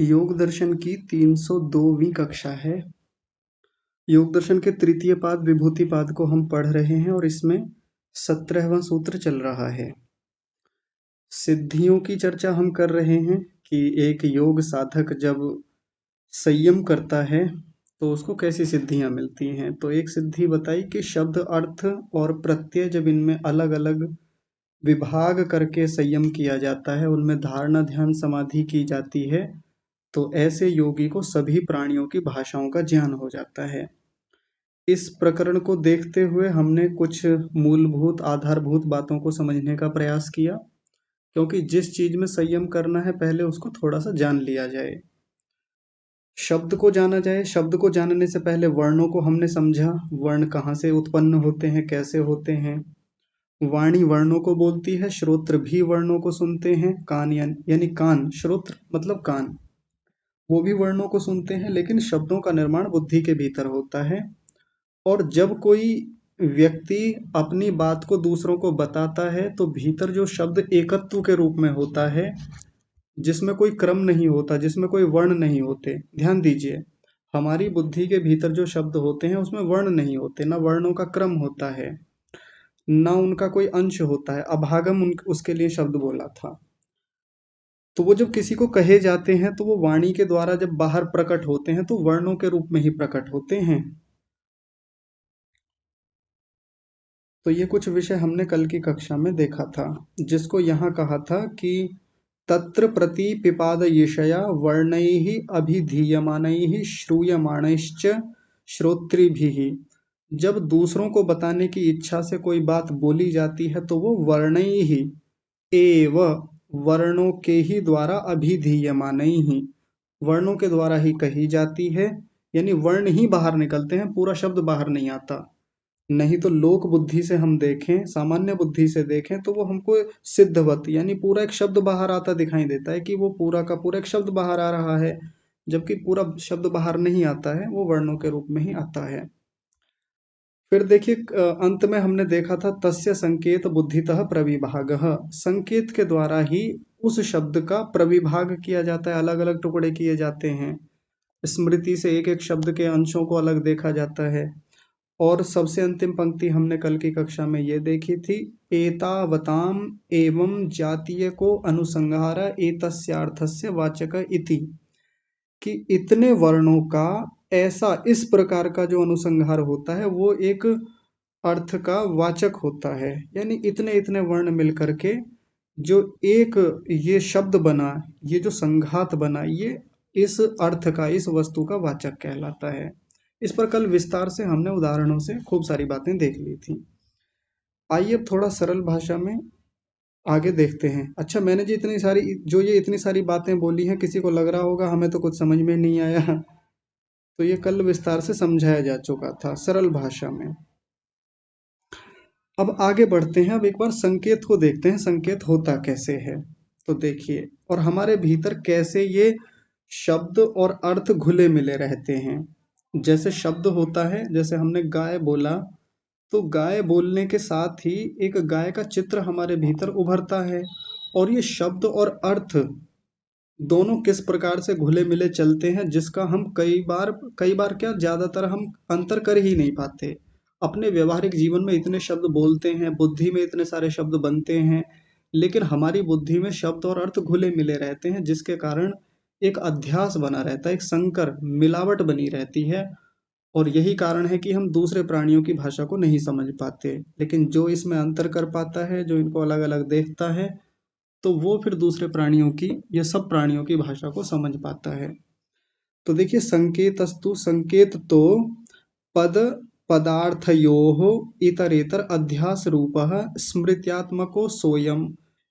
योग दर्शन की 302वीं कक्षा है। योग दर्शन के तृतीय पाद विभूति पाद को हम पढ़ रहे हैं और इसमें 17वां सूत्र चल रहा है। सिद्धियों की चर्चा हम कर रहे हैं कि एक योग साधक जब संयम करता है तो उसको कैसी सिद्धियां मिलती हैं। तो एक सिद्धि बताई कि शब्द अर्थ और प्रत्यय जब इनमें अलग अलग विभाग करके संयम किया जाता है, उनमें धारणा ध्यान समाधि की जाती है, तो ऐसे योगी को सभी प्राणियों की भाषाओं का ज्ञान हो जाता है। इस प्रकरण को देखते हुए हमने कुछ मूलभूत आधारभूत बातों को समझने का प्रयास किया, क्योंकि जिस चीज में संयम करना है पहले उसको थोड़ा सा जान लिया जाए, शब्द को जाना जाए। शब्द को जानने से पहले वर्णों को हमने समझा, वर्ण कहाँ से उत्पन्न होते हैं, कैसे होते हैं। वाणी वर्णों को बोलती है, श्रोत्र भी वर्णों को सुनते हैं। कान यानी कान, श्रोत्र मतलब कान, वो भी वर्णों को सुनते हैं, लेकिन शब्दों का निर्माण बुद्धि के भीतर होता है। और जब कोई व्यक्ति अपनी बात को दूसरों को बताता है तो भीतर जो शब्द एकत्व के रूप में होता है, जिसमें कोई क्रम नहीं होता, जिसमें कोई वर्ण नहीं होते। ध्यान दीजिए, हमारी बुद्धि के भीतर जो शब्द होते हैं उसमें वर्ण नहीं होते, ना वर्णों का क्रम होता है, ना उनका कोई अंश होता है। अभागम उसके लिए शब्द बोला था। तो वो जब किसी को कहे जाते हैं तो वो वाणी के द्वारा जब बाहर प्रकट होते हैं तो वर्णों के रूप में ही प्रकट होते हैं। तो ये कुछ विषय हमने कल की कक्षा में देखा था, जिसको यहाँ कहा था कि तत्र प्रति पिपादयिषया वर्णैः अभिधीयमानैः श्रूयमाणैश्च श्रोत्रिभिः। जब दूसरों को बताने की इच्छा से कोई बात बोली जाती है तो वो वर्णैः एव, वर्णों के ही द्वारा, अभिधीयमानैः, वर्णों के द्वारा ही कही जाती है। यानी वर्ण ही बाहर निकलते हैं, पूरा शब्द बाहर नहीं आता। नहीं तो लोक बुद्धि से हम देखें, सामान्य बुद्धि से देखें तो वो हमको सिद्धवत यानी पूरा एक शब्द बाहर आता दिखाई देता है कि वो पूरा का पूरा एक शब्द बाहर आ रहा है, जबकि पूरा शब्द बाहर नहीं आता है, वो वर्णों के रूप में ही आता है। फिर देखिए अंत में हमने देखा था तस्य संकेत बुद्धितः प्रविभागः, संकेत के द्वारा ही उस शब्द का प्रविभाग किया जाता है, अलग अलग टुकड़े किए जाते हैं। स्मृति से एक एक शब्द के अंशों को अलग देखा जाता है। और सबसे अंतिम पंक्ति हमने कल की कक्षा में ये देखी थी, एतावताम एवं जातीय को अनुसंहार एतस्यार्थस्य वाचक इति, कि इतने वर्णों का ऐसा इस प्रकार का जो अनुसंहार होता है वो एक अर्थ का वाचक होता है। यानी इतने इतने वर्ण मिलकर के जो एक ये शब्द बना, ये जो संघात बना, ये इस अर्थ का, इस वस्तु का वाचक कहलाता है। इस पर कल विस्तार से हमने उदाहरणों से खूब सारी बातें देख ली थी। आइए अब थोड़ा सरल भाषा में आगे देखते हैं। अच्छा, मैंने ये इतनी सारी बातें बोली हैं, किसी को लग रहा होगा हमें तो कुछ समझ में नहीं आया, तो ये कल विस्तार से समझाया जा चुका था सरल भाषा में। अब आगे बढ़ते हैं, अब एक बार संकेत को देखते हैं, संकेत होता कैसे है। तो देखिए, और हमारे भीतर कैसे ये शब्द और अर्थ घुले मिले रहते हैं। जैसे शब्द होता है, जैसे हमने गाय बोला, तो गाय बोलने के साथ ही एक गाय का चित्र हमारे भीतर उभरता है। और ये शब्द और अर्थ दोनों किस प्रकार से घुले मिले चलते हैं, जिसका हम कई बार क्या, ज्यादातर हम अंतर कर ही नहीं पाते। अपने व्यवहारिक जीवन में इतने शब्द बोलते हैं, बुद्धि में इतने सारे शब्द बनते हैं, लेकिन हमारी बुद्धि में शब्द और अर्थ घुले मिले रहते हैं, जिसके कारण एक अध्यास बना रहता है, एक संकर मिलावट बनी रहती है। और यही कारण है कि हम दूसरे प्राणियों की भाषा को नहीं समझ पाते। लेकिन जो इसमें अंतर कर पाता है, जो इनको अलग अलग देखता है, तो वो फिर दूसरे प्राणियों की, ये सब प्राणियों की भाषा को समझ पाता है। तो देखिए, संकेतस्तु, संकेत तो पद पदार्थयोः इतरेतर अध्यास रूपः स्मृत्यात्मको सोयम,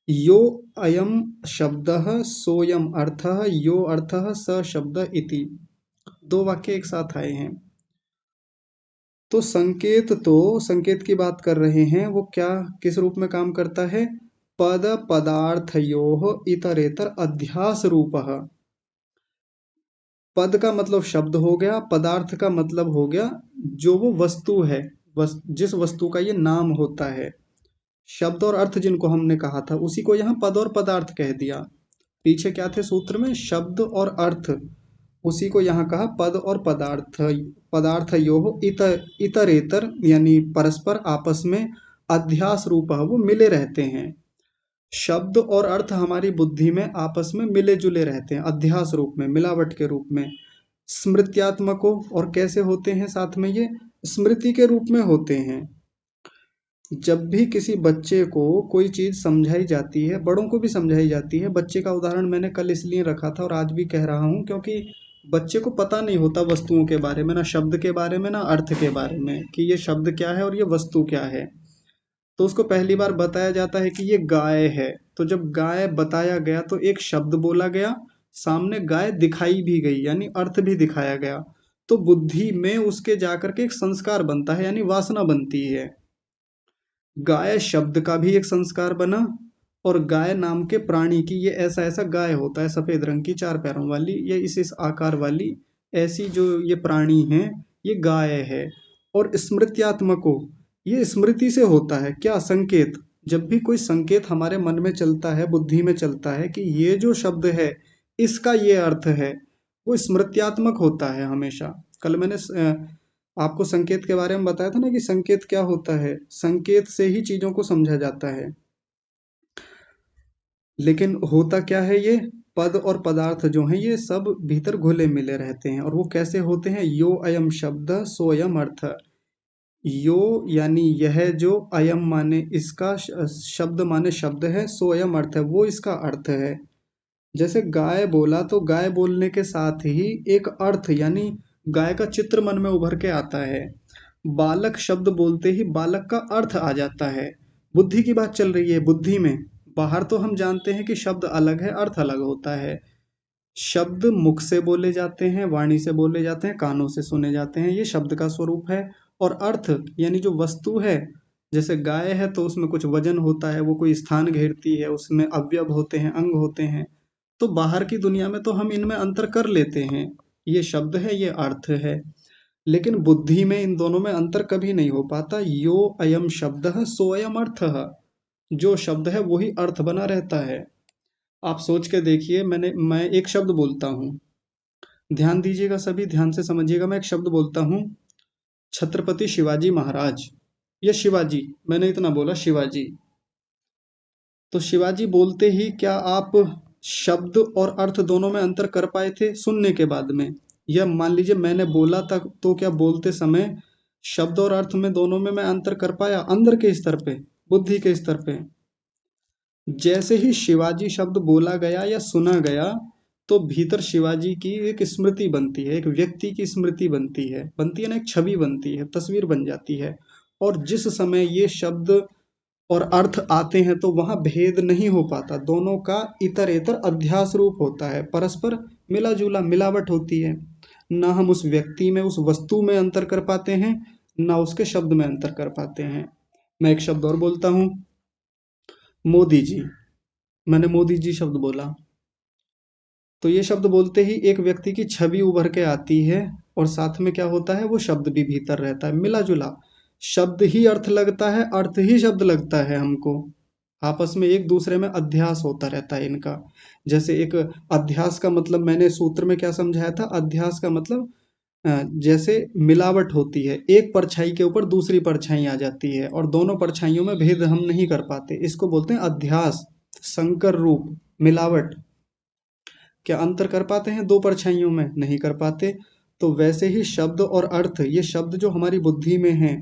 यो अयम शब्दः सोयम अर्थः यो अर्थः स शब्द इति। दो वाक्य एक साथ आए हैं। तो संकेत की बात कर रहे हैं, वो क्या, किस रूप में काम करता है, पद पदार्थयोः इतरेतर अध्यास रूपः। पद का मतलब शब्द हो गया, पदार्थ का मतलब हो गया जो वो वस्तु है, जिस वस्तु का ये नाम होता है। शब्द और अर्थ जिनको हमने कहा था, उसी को यहाँ पद और पदार्थ कह दिया। पीछे क्या थे सूत्र में? शब्द और अर्थ। उसी को यहाँ कहा पद और पदार्थ। पदार्थयोः इतरेतर यानी परस्पर आपस में अध्यास रूप वो मिले रहते हैं। शब्द और अर्थ हमारी बुद्धि में आपस में मिले जुले रहते हैं अध्यास रूप में, मिलावट के रूप में। स्मृत्यात्मको, और कैसे होते हैं साथ में ये? स्मृति के रूप में होते हैं। जब भी किसी बच्चे को कोई चीज समझाई जाती है, बड़ों को भी समझाई जाती है। बच्चे का उदाहरण मैंने कल इसलिए रखा था और आज भी कह रहा हूँ क्योंकि बच्चे को पता नहीं होता वस्तुओं के बारे में, ना शब्द के बारे में ना अर्थ के बारे में, कि ये शब्द क्या है और ये वस्तु क्या है। तो उसको पहली बार बताया जाता है कि ये गाय है। तो जब गाय बताया गया तो एक शब्द बोला गया, सामने गाय दिखाई भी गई यानी अर्थ भी दिखाया गया। तो बुद्धि में उसके जाकर के एक संस्कार बनता है यानी वासना बनती है। गाय शब्द का भी एक संस्कार बना, और गाय नाम के प्राणी की, ये ऐसा ऐसा गाय होता है सफेद रंग की 4 पैरों वाली, ये इस आकार वाली ऐसी जो ये प्राणी है ये गाय है। और स्मृत्यात्मको, ये स्मृति से होता है क्या? संकेत। जब भी कोई संकेत हमारे मन में चलता है, बुद्धि में चलता है कि ये जो शब्द है इसका ये अर्थ है, वो स्मृत्यात्मक होता है हमेशा। कल मैंने आपको संकेत के बारे में बताया था ना कि संकेत क्या होता है, संकेत से ही चीजों को समझा जाता है। लेकिन होता क्या है, ये पद और पदार्थ जो हैं ये सब भीतर घुले मिले रहते हैं। और वो कैसे होते हैं? यो अयम शब्द सो अयम अर्थ। यो यानी यह जो, अयम माने इसका, शब्द माने शब्द है, सो अयम अर्थ है वो इसका अर्थ है। जैसे गाय बोला तो गाय बोलने के साथ ही एक अर्थ यानी गाय का चित्र मन में उभर के आता है। बालक शब्द बोलते ही बालक का अर्थ आ जाता है। बुद्धि की बात चल रही है, बुद्धि में। बाहर तो हम जानते हैं कि शब्द अलग है, अर्थ अलग होता है। शब्द मुख से बोले जाते हैं, वाणी से बोले जाते हैं, कानों से सुने जाते हैं, ये शब्द का स्वरूप है। और अर्थ यानी जो वस्तु है, जैसे गाय है तो उसमें कुछ वजन होता है, वो कोई स्थान घेरती है, उसमें अवयव होते हैं, अंग होते हैं। तो बाहर की दुनिया में तो हम इनमें अंतर कर लेते हैं, ये शब्द है ये अर्थ है। लेकिन बुद्धि में इन दोनों में अंतर कभी नहीं हो पाता। यो अयम शब्द सो अयम अर्थ, जो शब्द है वही अर्थ बना रहता है। आप सोच के देखिए, मैं एक शब्द बोलता हूँ, ध्यान दीजिएगा, सभी ध्यान से समझिएगा। मैं एक शब्द बोलता हूँ, छत्रपति शिवाजी महाराज, या शिवाजी, मैंने इतना बोला शिवाजी। तो शिवाजी बोलते ही क्या आप शब्द और अर्थ दोनों में अंतर कर पाए थे सुनने के बाद में? या मान लीजिए मैंने बोला तक, तो क्या बोलते समय शब्द और अर्थ में दोनों में मैं अंतर कर पाया अंदर के स्तर पे, बुद्धि के स्तर पे? जैसे ही शिवाजी शब्द बोला गया या सुना गया, तो भीतर शिवाजी की एक स्मृति बनती है, एक व्यक्ति की स्मृति बनती है ना, एक छवि बनती है, तस्वीर बन जाती है। और जिस समय ये शब्द और अर्थ आते हैं तो वहां भेद नहीं हो पाता, दोनों का इतरेतर अध्यास रूप होता है, परस्पर मिला जुला मिलावट होती है। ना हम उस व्यक्ति में, उस वस्तु में अंतर कर पाते हैं, ना उसके शब्द में अंतर कर पाते हैं। मैं एक शब्द और बोलता हूँ, मोदी जी। मैंने मोदी जी शब्द बोला, तो ये शब्द बोलते ही एक व्यक्ति की छवि उभर के आती है, और साथ में क्या होता है, वो शब्द भी भीतर रहता है मिला जुला। शब्द ही अर्थ लगता है, अर्थ ही शब्द लगता है हमको। आपस में एक दूसरे में अध्यास होता रहता है इनका। जैसे एक अध्यास का मतलब मैंने सूत्र में क्या समझाया था? अध्यास का मतलब जैसे मिलावट होती है, एक परछाई के ऊपर दूसरी परछाई आ जाती है और दोनों परछाइयों में भेद हम नहीं कर पाते, इसको बोलते हैं अध्यास। संकर रूप, मिलावट। क्या अंतर कर पाते हैं दो परछाइयों में? नहीं कर पाते। तो वैसे ही शब्द और अर्थ, ये शब्द जो हमारी बुद्धि में है,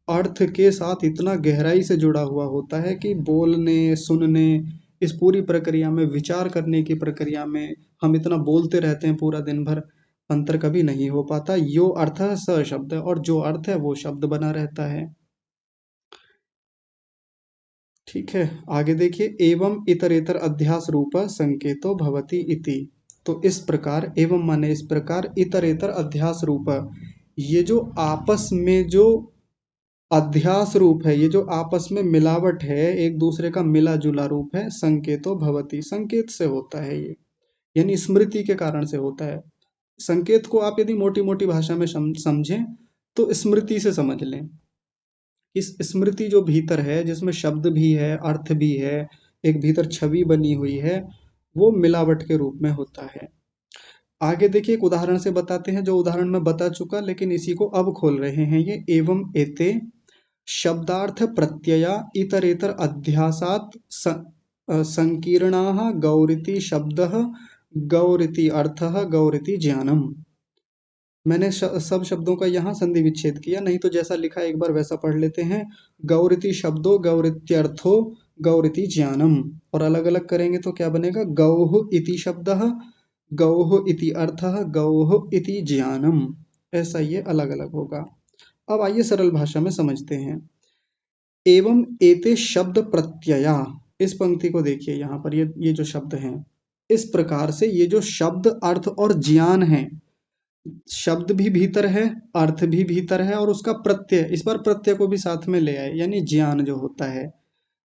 अर्थ के साथ इतना गहराई से जुड़ा हुआ होता है कि बोलने सुनने, इस पूरी प्रक्रिया में, विचार करने की प्रक्रिया में हम इतना बोलते रहते हैं पूरा दिन भर, अंतर कभी नहीं हो पाता। यो अर्थ स शब्द, और जो अर्थ है वो शब्द बना रहता है। ठीक है, आगे देखिए, एवं इतरेतर अध्यास रूप संकेतो भवति इति। तो इस प्रकार, एवं माने इस प्रकार, इतरेतर अध्यास रूप, ये जो आपस में जो अध्यास रूप है, ये जो आपस में मिलावट है, एक दूसरे का मिला जुला रूप है, संकेतो भवति, संकेत से होता है ये, यानी स्मृति के कारण से होता है। संकेत को आप यदि मोटी मोटी भाषा में समझें तो स्मृति से समझ लें। इस स्मृति जो भीतर है, जिसमें शब्द भी है, अर्थ भी है, एक भीतर छवि बनी हुई है, वो मिलावट के रूप में होता है। आगे देखिए एक उदाहरण से बताते हैं, जो उदाहरण मैं बता चुका लेकिन इसी को अब खोल रहे हैं। ये एवं एते शब्दार्थ प्रत्यया इतरेतर अध्यासात संकीर्णाः गौरिति शब्दः गौरिति अर्थः गौरिति ज्ञानम। मैंने सब शब्दों का यहाँ संधि विच्छेद किया, नहीं तो जैसा लिखा है एक बार वैसा पढ़ लेते हैं। गौरिति शब्दो गौरित्यर्थो गौरिति ज्ञानम, और अलग अलग करेंगे तो क्या बनेगा, गौः इति शब्दः गौः इति अर्थः गौः इति ज्ञानम। ऐसा ये अलग अलग होगा। अब आइए सरल भाषा में समझते हैं। एवं एते शब्द प्रत्यया, इस पंक्ति को देखिए यहाँ पर, ये जो शब्द हैं, इस प्रकार से ये जो शब्द अर्थ और ज्ञान है, शब्द भी भीतर है, अर्थ भी भीतर है, और उसका प्रत्यय, इस बार प्रत्यय को भी साथ में ले आए, यानी ज्ञान जो होता है।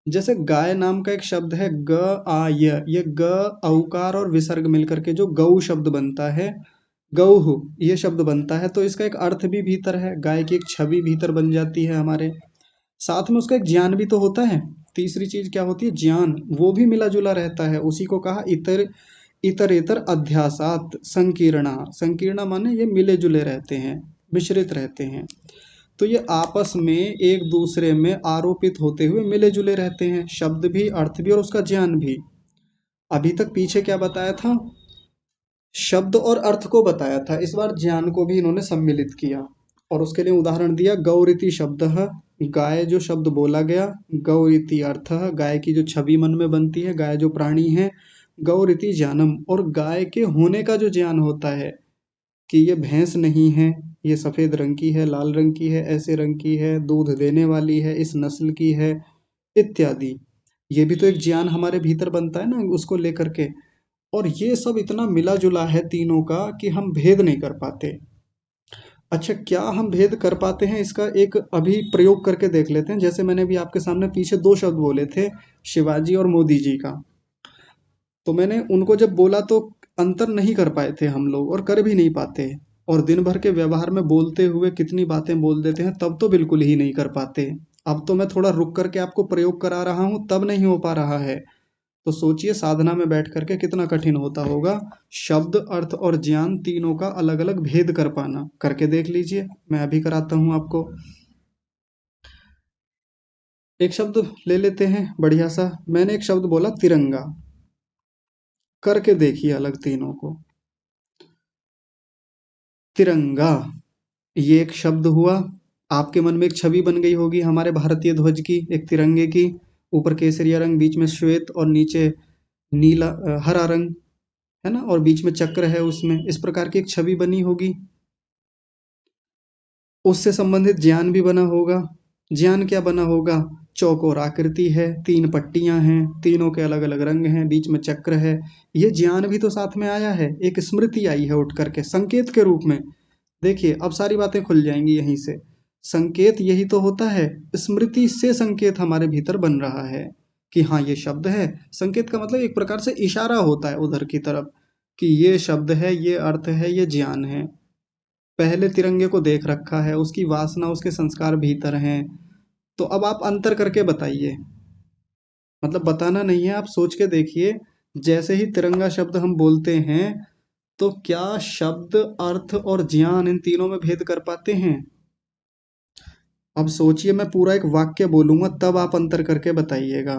जैसे गाय नाम का एक शब्द है ग आ ये ग औकार और विसर्ग मिलकर के जो गौ शब्द बनता है, गौह ये शब्द बनता है, तो इसका एक अर्थ भी भीतर है, गाय की एक छवि भीतर बन जाती है हमारे साथ में, उसका एक ज्ञान भी तो होता है। तीसरी चीज क्या होती है, ज्ञान, वो भी मिला जुला रहता है, उसी को कहा इतर इतरेतर अध्यासात संकीर्णा। संकीर्णा माने ये मिले जुले रहते हैं, मिश्रित रहते हैं, तो ये आपस में एक दूसरे में आरोपित होते हुए मिले जुले रहते हैं, शब्द भी अर्थ भी और उसका ज्ञान भी। अभी तक पीछे क्या बताया था, शब्द और अर्थ को बताया था, इस बार ज्ञान को भी इन्होंने सम्मिलित किया, और उसके लिए उदाहरण दिया गौरिति शब्द, गाय जो शब्द बोला गया, गौरिति अर्थ, गाय की जो छवि मन में बनती है, गाय जो प्राणी है, गौरिति ज्ञानम, और गाय के होने का जो ज्ञान होता है कि ये भैंस नहीं है, ये सफेद रंग की है, लाल रंग की है, ऐसे रंग की है, दूध देने वाली है, इस नस्ल की है, इत्यादि। ये भी तो एक ज्ञान हमारे भीतर बनता है ना उसको लेकर के। और ये सब इतना मिला जुला है तीनों का कि हम भेद नहीं कर पाते। अच्छा, क्या हम भेद कर पाते हैं, इसका एक अभी प्रयोग करके देख लेते हैं। जैसे मैंने भी आपके सामने पीछे दो शब्द बोले थे, शिवाजी और मोदी जी का, तो मैंने उनको जब बोला तो अंतर नहीं कर पाए थे हम लोग, और कर भी नहीं पाते। और दिन भर के व्यवहार में बोलते हुए कितनी बातें बोल देते हैं, तब तो बिल्कुल ही नहीं कर पाते। अब तो मैं थोड़ा रुक करके आपको प्रयोग करा रहा हूँ, तब नहीं हो पा रहा है। तो सोचिए साधना में बैठ करके कितना कठिन होता होगा शब्द अर्थ और ज्ञान तीनों का अलग अलग भेद कर पाना। करके देख लीजिए, मैं अभी कराता हूँ आपको। एक शब्द ले लेते हैं बढ़िया सा, मैंने एक शब्द बोला तिरंगा, करके देखिए अलग तीनों को। तिरंगा, ये एक शब्द हुआ, आपके मन में एक छवि बन गई होगी हमारे भारतीय ध्वज की, एक तिरंगे की, ऊपर केसरिया रंग, बीच में श्वेत और नीचे नीला हरा रंग, है ना, और बीच में चक्र है, उसमें इस प्रकार की एक छवि बनी होगी। उससे संबंधित ज्ञान भी बना होगा। ज्ञान क्या बना होगा, चौकोर आकृति है, तीन पट्टियां हैं, तीनों के अलग अलग रंग हैं, बीच में चक्र है। ये ज्ञान भी तो साथ में आया है, एक स्मृति आई है उठ करके संकेत के रूप में। देखिए अब सारी बातें खुल जाएंगी यहीं से। संकेत यही तो होता है, स्मृति से संकेत हमारे भीतर बन रहा है कि हाँ ये शब्द है। संकेत का मतलब एक प्रकार से इशारा होता है उधर की तरफ कि ये शब्द है, ये अर्थ है, ये ज्ञान है। पहले तिरंगे को देख रखा है, उसकी वासना उसके संस्कार भीतर हैं, तो अब आप अंतर करके बताइए। मतलब बताना नहीं है, आप सोच के देखिए। जैसे ही तिरंगा शब्द हम बोलते हैं, तो क्या शब्द अर्थ और ज्ञान इन तीनों में भेद कर पाते हैं। अब सोचिए, मैं पूरा एक वाक्य बोलूंगा तब आप अंतर करके बताइएगा।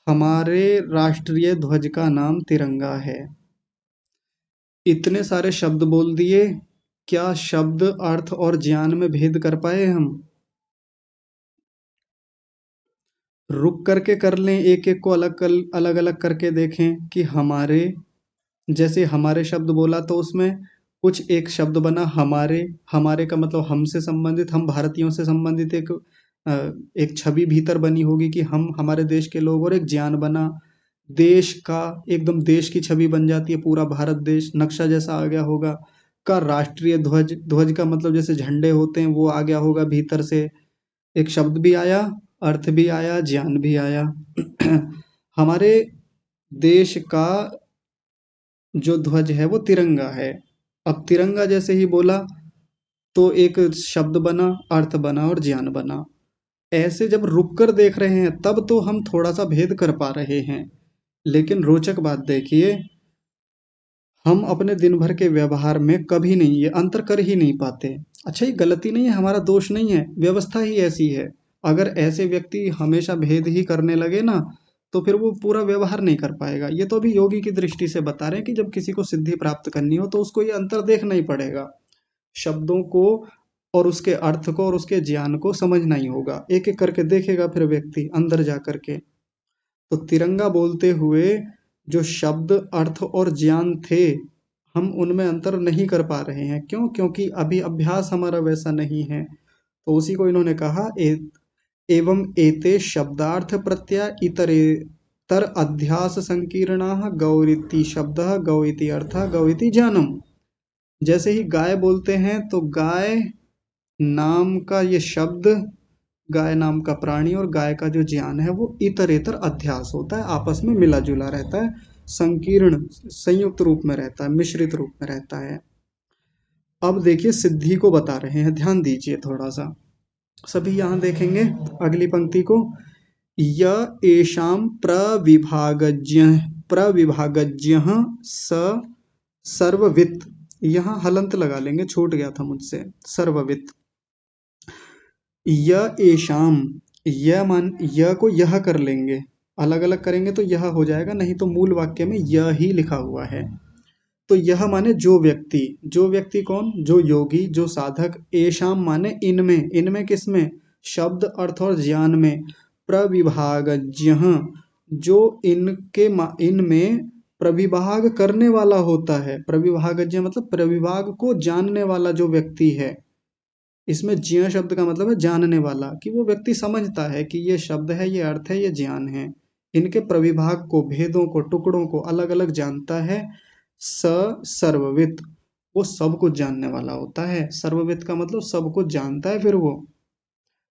हमारे राष्ट्रीय ध्वज का नाम तिरंगा है। इतने सारे शब्द बोल दिए, क्या शब्द अर्थ और ज्ञान में भेद कर पाए हम। रुक करके कर लें, एक एक को अलग अलग अलग करके देखें कि हमारे, जैसे हमारे शब्द बोला तो उसमें कुछ एक शब्द बना हमारे। हमारे का मतलब हमसे संबंधित, हम भारतीयों से संबंधित एक छवि भीतर बनी होगी कि हम हमारे देश के लोग, और एक ज्ञान बना देश का, एकदम देश की छवि बन जाती है, पूरा भारत देश नक्शा जैसा आ गया होगा। का राष्ट्रीय ध्वज, ध्वज का मतलब जैसे झंडे होते हैं वो आ गया होगा भीतर से। एक शब्द भी आया, अर्थ भी आया, ज्ञान भी आया। हमारे देश का जो ध्वज है वो तिरंगा है। अब तिरंगा जैसे ही बोला तो एक शब्द बना, अर्थ बना और ज्ञान बना। ऐसे जब रुक कर देख रहे हैं तब तो हम थोड़ा सा भेद कर पा रहे हैं लेकिन रोचक बात देखिए, हम अपने दिन भर के व्यवहार में कभी नहीं ये अंतर कर ही नहीं पाते। अच्छा, ये गलती नहीं है, हमारा दोष नहीं है, व्यवस्था ही ऐसी है। अगर ऐसे व्यक्ति हमेशा भेद ही करने लगे ना, तो फिर वो पूरा व्यवहार नहीं कर पाएगा। ये तो अभी योगी की दृष्टि से बता रहे हैं कि जब किसी को सिद्धि प्राप्त करनी हो तो उसको ये अंतर देखना ही पड़ेगा। शब्दों को और उसके अर्थ को और उसके ज्ञान को समझना ही होगा। एक एक करके देखेगा फिर व्यक्ति अंदर जा करके। तो तिरंगा बोलते हुए जो शब्द अर्थ और ज्ञान थे, हम उनमें अंतर नहीं कर पा रहे हैं। क्यों? क्योंकि अभी अभ्यास हमारा वैसा नहीं है। तो उसी को इन्होंने कहा एवं एते शब्दार्थ प्रत्यय इतरेतर अध्यास संकीर्णाः गौरिति शब्दः गौ इति अर्थः गौ इति ज्ञानम। जैसे ही गाय बोलते हैं तो गाय नाम का ये शब्द, गाय नाम का प्राणी और गाय का जो ज्ञान है वो इतरेतर अध्यास होता है, आपस में मिला जुला रहता है, संकीर्ण संयुक्त रूप में रहता है, मिश्रित रूप में रहता है। अब देखिए सिद्धि को बता रहे हैं, ध्यान दीजिए थोड़ा सा। सभी यहाँ देखेंगे अगली पंक्ति को। य एषाम प्रविभागज्ञ स सर्ववित्। यहाँ हलंत लगा लेंगे, छूट गया था मुझसे, सर्ववित्। य एषाम, य मान य को यह कर लेंगे, अलग अलग करेंगे तो यह हो जाएगा, नहीं तो मूल वाक्य में यह ही लिखा हुआ है। तो यह माने जो व्यक्ति, जो व्यक्ति कौन? जो योगी, जो साधक। एषाम माने इनमें, इनमें किसमें? शब्द अर्थ और ज्ञान में। प्रविभागज्ञ, जो इनमें प्रविभाग करने वाला होता है। प्रविभागज्ञ मतलब प्रविभाग को जानने वाला जो व्यक्ति है। इसमें ज्ञ शब्द का मतलब है जानने वाला, कि वो व्यक्ति समझता है कि ये शब्द है, ये अर्थ है, ये ज्ञान है। इनके प्रविभाग को, भेदों को, टुकड़ों को अलग अलग जानता है। स सर्ववित्, वो सब कुछ जानने वाला होता है। सर्ववित् का मतलब सब कुछ जानता है, फिर वो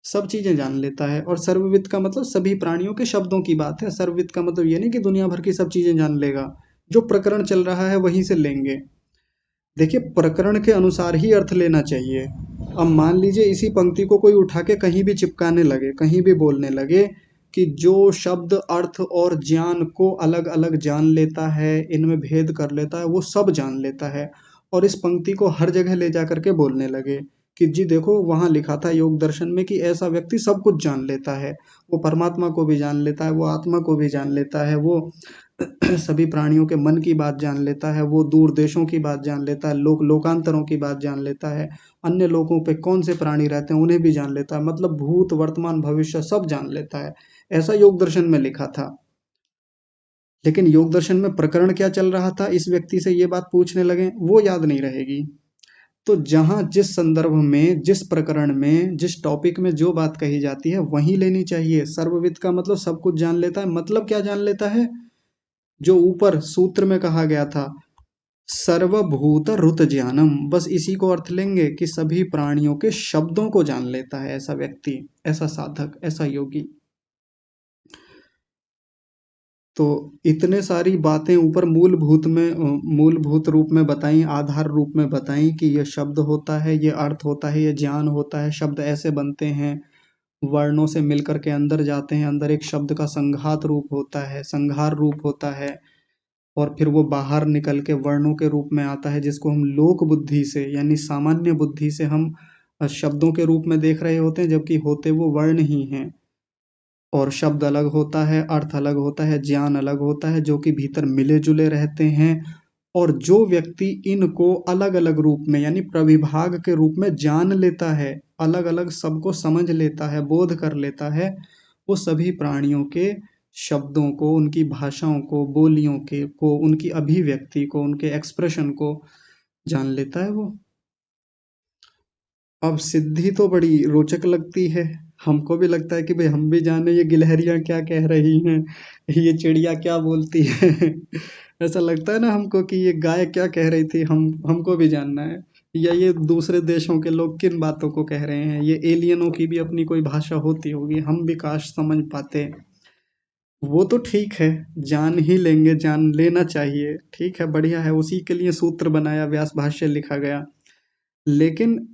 सब चीजें जान लेता है। और सर्ववित् का मतलब सभी प्राणियों के शब्दों की बात है। सर्ववित् का मतलब ये नहीं कि दुनिया भर की सब चीजें जान लेगा, जो प्रकरण चल रहा है वहीं से लेंगे। देखिए, प्रकरण के अनुसार ही अर्थ लेना चाहिए। अब मान लीजिए इसी पंक्ति को कोई उठा के कहीं भी चिपकाने लगे, कहीं भी बोलने लगे कि जो शब्द अर्थ और ज्ञान को अलग अलग जान लेता है, इनमें भेद कर लेता है, वो सब जान लेता है। और इस पंक्ति को हर जगह ले जा करके बोलने लगे कि जी देखो, वहां लिखा था योग दर्शन में कि ऐसा व्यक्ति सब कुछ जान लेता है। वो परमात्मा को भी जान लेता है, वो आत्मा को भी जान लेता है, वो सभी प्राणियों के मन की बात जान लेता है, वो दूर देशों की बात जान लेता है, लोकांतरों की बात जान लेता है, अन्य लोगों पे कौन से प्राणी रहते हैं उन्हें भी जान लेता है। मतलब भूत वर्तमान भविष्य सब जान लेता है, ऐसा योग दर्शन में लिखा था। लेकिन योग दर्शन में प्रकरण क्या चल रहा था, इस व्यक्ति से ये बात पूछने लगे, वो याद नहीं रहेगी। तो जहां जिस संदर्भ में, जिस प्रकरण में, जिस टॉपिक में जो बात कही जाती है वहीं लेनी चाहिए। सर्वविद का मतलब सब कुछ जान लेता है, मतलब क्या जान लेता है? जो ऊपर सूत्र में कहा गया था, सर्वभूत रुत ज्ञानम, बस इसी को अर्थ लेंगे कि सभी प्राणियों के शब्दों को जान लेता है ऐसा व्यक्ति, ऐसा साधक, ऐसा योगी। तो इतने सारी बातें ऊपर मूलभूत रूप में बताई, आधार रूप में बताई कि ये शब्द होता है, ये अर्थ होता है, ये ज्ञान होता है। शब्द ऐसे बनते हैं, वर्णों से मिलकर के अंदर जाते हैं, अंदर एक शब्द का संघात रूप होता है, संघार रूप होता है, और फिर वो बाहर निकल के वर्णों के रूप में आता है, जिसको हम लोक बुद्धि से यानी सामान्य बुद्धि से हम शब्दों के रूप में देख रहे होते हैं, जबकि होते वो वर्ण ही हैं। और शब्द अलग होता है, अर्थ अलग होता है, ज्ञान अलग होता है, जो कि भीतर मिले जुले रहते हैं। और जो व्यक्ति इनको अलग अलग रूप में यानी प्रविभाग के रूप में जान लेता है, अलग अलग सबको समझ लेता है, बोध कर लेता है, वो सभी प्राणियों के शब्दों को, उनकी भाषाओं को, बोलियों के को, उनकी अभिव्यक्ति को, उनके एक्सप्रेशन को जान लेता है वो। अब सिद्धि तो बड़ी रोचक लगती है, हमको भी लगता है कि भाई हम भी जाने ये गिलहरियां क्या कह रही हैं, ये चिड़िया क्या बोलती है। ऐसा लगता है ना हमको कि ये गाय क्या कह रही थी, हमको भी जानना है। या ये दूसरे देशों के लोग किन बातों को कह रहे हैं, ये एलियनों की भी अपनी कोई भाषा होती होगी, हम भी काश समझ पाते। वो तो ठीक है, जान ही लेंगे, जान लेना चाहिए, ठीक है, बढ़िया है, उसी के लिए सूत्र बनाया, व्यास भाष्य लिखा गया। लेकिन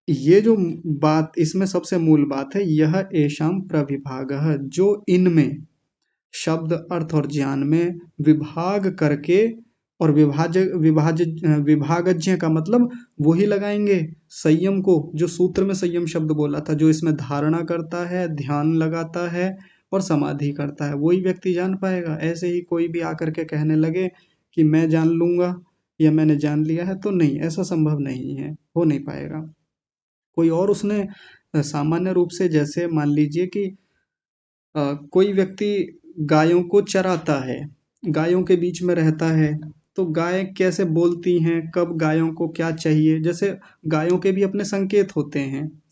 ये जो बात इसमें सबसे मूल बात है, यह एषाम प्रविभागः, जो इनमें, शब्द अर्थ और ज्ञान में विभाग करके, और विभागज्ञ का मतलब वही लगाएंगे संयम को, जो सूत्र में संयम शब्द बोला था, जो इसमें धारणा करता है, ध्यान लगाता है और समाधि करता है, वही व्यक्ति जान पाएगा। ऐसे ही कोई भी आकर के कहने लगे कि मैं जान लूंगा या मैंने जान लिया है, तो नहीं, ऐसा संभव नहीं है, हो नहीं पाएगा। कोई और उसने सामान्य रूप से, जैसे मान लीजिए कि कोई व्यक्ति गायों को चराता है, गायों के बीच में रहता है, तो गाय कैसे बोलती हैं, कब गायों को क्या चाहिए, जैसे गायों के भी अपने संकेत होते हैं।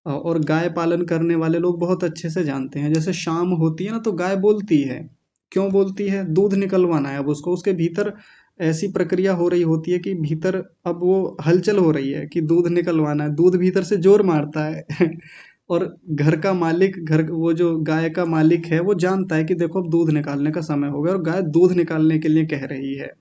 और गाय पालन करने वाले लोग बहुत अच्छे से जानते हैं, जैसे शाम होती है ना तो गाय बोलती है। क्यों बोलती है? दूध निकलवाना है अब उसको, उसके भीतर ऐसी प्रक्रिया हो रही होती है कि भीतर अब वो हलचल हो रही है कि दूध निकलवाना है, दूध भीतर से जोर मारता है और घर का मालिक, घर वो जो गाय का मालिक है वो जानता है कि देखो अब दूध निकालने का समय हो गया और गाय दूध निकालने के लिए कह रही है।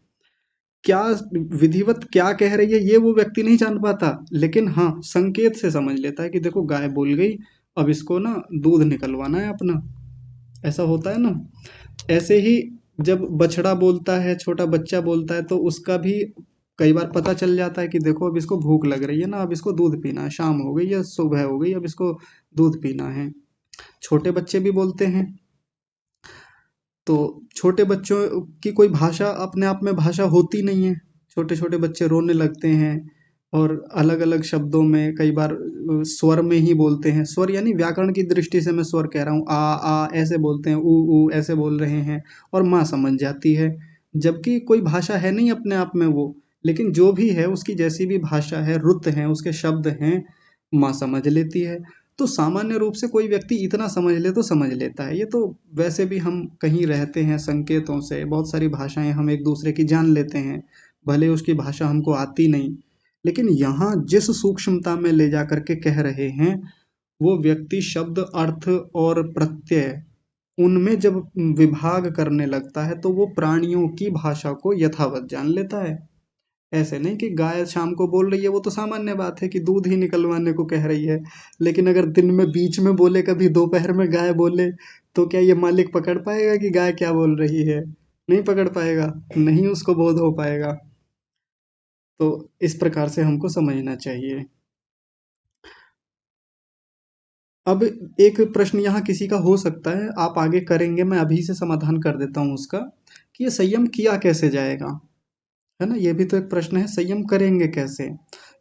क्या विधिवत क्या कह रही है ये वो व्यक्ति नहीं जान पाता, लेकिन हाँ संकेत से समझ लेता है कि देखो गाय बोल गई, अब इसको ना दूध निकलवाना है अपना। ऐसा होता है ना। ऐसे ही जब बछड़ा बोलता है, छोटा बच्चा बोलता है, तो उसका भी कई बार पता चल जाता है कि देखो अब इसको भूख लग रही है ना, अब इसको दूध पीना है, शाम हो गई या सुबह हो गई, अब इसको दूध पीना है। छोटे बच्चे भी बोलते हैं। तो छोटे बच्चों की कोई भाषा अपने आप में भाषा होती नहीं है। छोटे छोटे बच्चे रोने लगते हैं और अलग अलग शब्दों में कई बार स्वर में ही बोलते हैं। स्वर यानी व्याकरण की दृष्टि से मैं स्वर कह रहा हूँ, आ ऐसे बोलते हैं, ऊ ऐसे बोल रहे हैं, और माँ समझ जाती है। जबकि कोई भाषा है नहीं अपने आप में वो, लेकिन जो भी है उसकी जैसी भी भाषा है, रुत हैं, उसके शब्द हैं, माँ समझ लेती है। तो सामान्य रूप से कोई व्यक्ति इतना समझ ले तो समझ लेता है। ये तो वैसे भी हम कहीं रहते हैं, संकेतों से बहुत सारी भाषाएं हम एक दूसरे की जान लेते हैं, भले उसकी भाषा हमको आती नहीं, लेकिन यहाँ जिस सूक्ष्मता में ले जा करके कह रहे हैं, वो व्यक्ति शब्द अर्थ और प्रत्यय उनमें जब विभाग करने लगता है तो वो प्राणियों की भाषा को यथावत जान लेता है। ऐसे नहीं कि गाय शाम को बोल रही है, वो तो सामान्य बात है कि दूध ही निकलवाने को कह रही है, लेकिन अगर दिन में बीच में बोले, कभी दोपहर में गाय बोले, तो क्या ये मालिक पकड़ पाएगा कि गाय क्या बोल रही है? नहीं पकड़ पाएगा, नहीं उसको बोध हो पाएगा। तो इस प्रकार से हमको समझना चाहिए। अब एक प्रश्न यहाँ किसी का हो सकता है, आप आगे करेंगे, मैं अभी से समाधान कर देता हूँ उसका, कि ये संयम किया कैसे जाएगा, है ना। ये भी तो एक प्रश्न है, संयम करेंगे कैसे,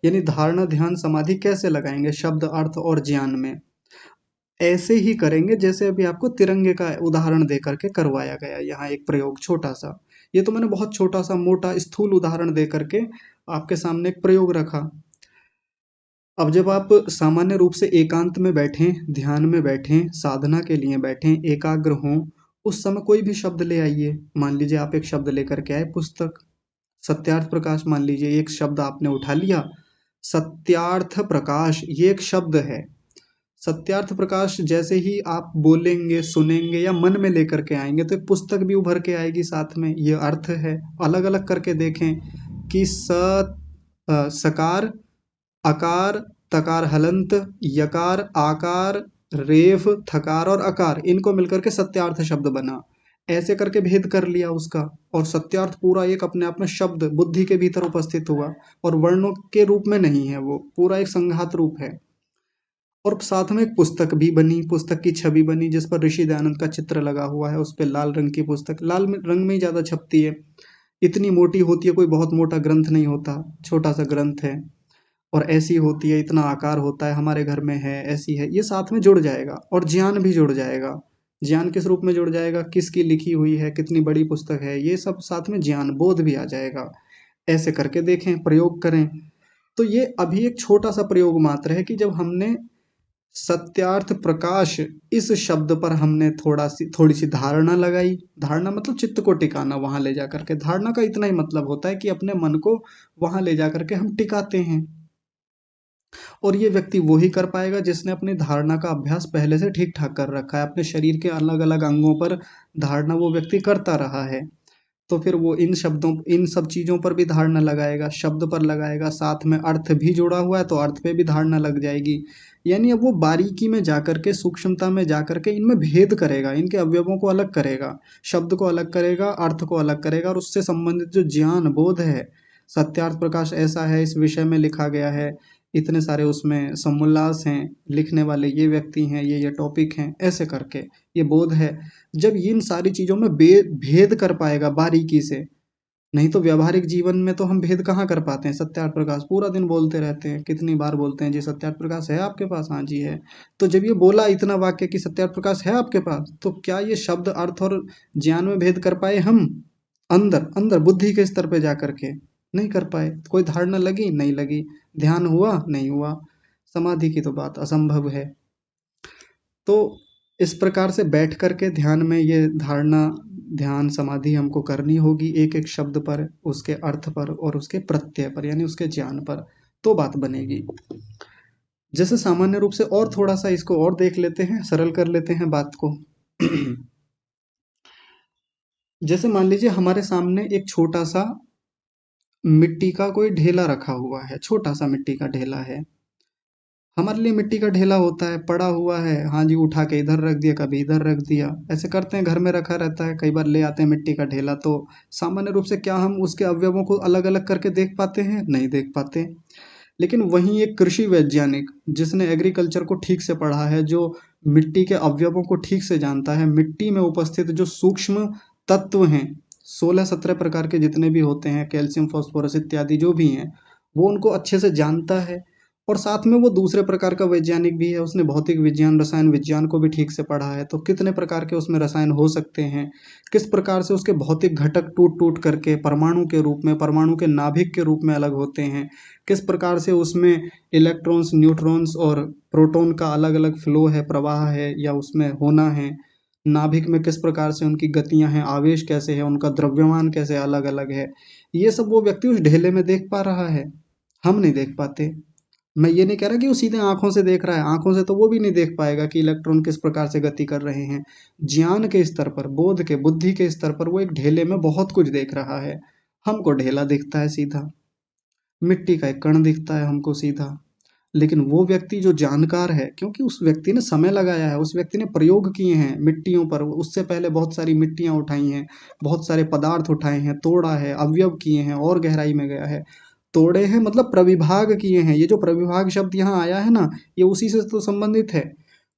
यानी धारणा ध्यान समाधि कैसे लगाएंगे शब्द अर्थ और ज्ञान में। ऐसे ही करेंगे जैसे अभी आपको तिरंगे का उदाहरण दे करके करवाया गया, यहाँ एक प्रयोग छोटा सा। ये तो मैंने बहुत छोटा सा मोटा स्थूल उदाहरण दे करके आपके सामने एक प्रयोग रखा। अब जब आप सामान्य रूप से एकांत में बैठें, ध्यान में बैठें, साधना के लिए बैठें, एकाग्र हों, उस समय कोई भी शब्द ले आइए। मान लीजिए आप एक शब्द लेकर के आए, पुस्तक, सत्यार्थ प्रकाश, मान लीजिए एक शब्द आपने उठा लिया। सत्यार्थ प्रकाश ये एक शब्द है। सत्यार्थ प्रकाश जैसे ही आप बोलेंगे, सुनेंगे या मन में लेकर के आएंगे, तो एक पुस्तक भी उभर के आएगी साथ में, ये अर्थ है। अलग अलग करके देखें कि सकार, अकार, तकार हलंत, यकार, आकार, रेफ, थकार और अकार, इनको मिलकर के सत्यार्थ शब्द बना। ऐसे करके भेद कर लिया उसका, और सत्यार्थ पूरा एक अपने आप में शब्द बुद्धि के भीतर उपस्थित हुआ, और वर्णों के रूप में नहीं है, वो पूरा एक संघात रूप है। और साथ में एक पुस्तक भी बनी, पुस्तक की छवि बनी जिस पर ऋषि दयानंद का चित्र लगा हुआ है, उस पर लाल रंग की पुस्तक, लाल रंग में ही ज्यादा छपती है, इतनी मोटी होती है, कोई बहुत मोटा ग्रंथ नहीं होता, छोटा सा ग्रंथ है। और ऐसी होती है, इतना आकार होता है, हमारे घर में है, ऐसी है। ये साथ में जुड़ जाएगा, और ज्ञान भी जुड़ जाएगा। ज्ञान किस रूप में जुड़ जाएगा, किसकी लिखी हुई है, कितनी बड़ी पुस्तक है, ये सब साथ में ज्ञान बोध भी आ जाएगा। ऐसे करके देखें, प्रयोग करें। तो ये अभी एक छोटा सा प्रयोग मात्र है कि जब हमने सत्यार्थ प्रकाश इस शब्द पर हमने थोड़ी सी धारणा लगाई। धारणा मतलब चित्त को टिकाना, वहां ले जाकर के, धारणा का इतना ही मतलब होता है कि अपने मन को वहां ले जाकर के हम टिकाते हैं। और ये व्यक्ति वो ही कर पाएगा जिसने अपनी धारणा का अभ्यास पहले से ठीक ठाक कर रखा है, अपने शरीर के अलग अलग अंगों पर धारणा वो व्यक्ति करता रहा है। तो फिर वो इन शब्दों इन सब चीज़ों पर भी धारणा लगाएगा, शब्द पर लगाएगा, साथ में अर्थ भी जुड़ा हुआ है तो अर्थ पे भी धारणा लग जाएगी। यानी अब वो बारीकी में जाकर के, सूक्ष्मता में जाकर के इनमें भेद करेगा, इनके अवयवों को अलग करेगा, शब्द को अलग करेगा, अर्थ को अलग करेगा, और उससे संबंधित जो ज्ञान बोध है, सत्यार्थ प्रकाश ऐसा है, इस विषय में लिखा गया है, इतने सारे उसमें समुल्लास हैं, लिखने वाले ये व्यक्ति हैं, ये टॉपिक हैं, ऐसे करके ये बोध है। जब इन सारी चीज़ों में भेद कर पाएगा बारीकी से, नहीं तो व्यावहारिक जीवन में तो हम भेद कहाँ कर पाते हैं। सत्यार्थ प्रकाश पूरा दिन बोलते रहते हैं, कितनी बार बोलते हैं जी सत्यार्थ प्रकाश है आपके पास, हाँ जी है। तो जब ये बोला इतना वाक्य कि सत्यार्थ प्रकाश है आपके पास, तो क्या ये शब्द अर्थ और ज्ञान में भेद कर पाए हम? अंदर अंदर बुद्धि के स्तर पे जा करके नहीं कर पाए। कोई धारणा लगी? नहीं लगी। ध्यान हुआ? नहीं हुआ। समाधि की तो बात असंभव है। तो इस प्रकार से बैठ करके ध्यान में ये धारणा, ध्यान समाधि हमको करनी होगी, एक एक शब्द पर, उसके अर्थ पर और उसके प्रत्यय पर, यानी उसके ज्ञान पर, तो बात बनेगी। जैसे सामान्य रूप से और थोड़ा सा इसको और देख लेते हैं, सरल कर लेते हैं बात को। जैसे मान लीजिए हमारे सामने एक छोटा सा मिट्टी का कोई ढेला रखा हुआ है, छोटा सा मिट्टी का ढेला है। हमारे लिए मिट्टी का ढेला होता है, पड़ा हुआ है, हाँ जी, उठा के इधर रख दिया, कभी इधर रख दिया, ऐसे करते हैं, घर में रखा रहता है, कई बार ले आते हैं मिट्टी का ढेला। तो सामान्य रूप से क्या हम उसके अवयवों को अलग अलग करके देख पाते हैं? नहीं देख पाते। लेकिन वहीं एक कृषि वैज्ञानिक जिसने एग्रीकल्चर को ठीक से पढ़ा है, जो मिट्टी के अवयवों को ठीक से जानता है, मिट्टी में उपस्थित जो सूक्ष्म तत्व हैं, 16-17 प्रकार के जितने भी होते हैं, कैल्शियम, फास्फोरस इत्यादि जो भी हैं, वो उनको अच्छे से जानता है। और साथ में वो दूसरे प्रकार का वैज्ञानिक भी है, उसने भौतिक विज्ञान, रसायन विज्ञान को भी ठीक से पढ़ा है। तो कितने प्रकार के उसमें रसायन हो सकते हैं, किस प्रकार से उसके भौतिक घटक टूट टूट करके परमाणु के रूप में, परमाणु के नाभिक के रूप में अलग होते हैं, किस प्रकार से उसमें इलेक्ट्रॉन्स, न्यूट्रॉन्स और प्रोटॉन का अलग अलग फ्लो है, प्रवाह है या उसमें होना है, नाभिक में किस प्रकार से उनकी गतियां हैं, आवेश कैसे है, उनका द्रव्यमान कैसे अलग अलग है, ये सब वो व्यक्ति उस ढेले में देख पा रहा है। हम नहीं देख पाते। मैं ये नहीं कह रहा कि वो सीधे आंखों से देख रहा है, आंखों से तो वो भी नहीं देख पाएगा कि इलेक्ट्रॉन किस प्रकार से गति कर रहे हैं। ज्ञान के स्तर पर, बोध के, बुद्धि के स्तर पर वो एक ढेले में बहुत कुछ देख रहा है। हमको ढेला दिखता है सीधा, मिट्टी का एक कण दिखता है हमको सीधा। लेकिन वो व्यक्ति जो जानकार है, क्योंकि उस व्यक्ति ने समय लगाया है, उस व्यक्ति ने प्रयोग किए हैं मिट्टियों पर, उससे पहले बहुत सारी मिट्टियां उठाई हैं, बहुत सारे पदार्थ उठाए हैं, तोड़ा है, अवयव किए हैं, और गहराई में गया है। तोड़े हैं मतलब प्रविभाग किए हैं। ये जो प्रविभाग शब्द यहाँ आया है ना, ये उसी से तो संबंधित है।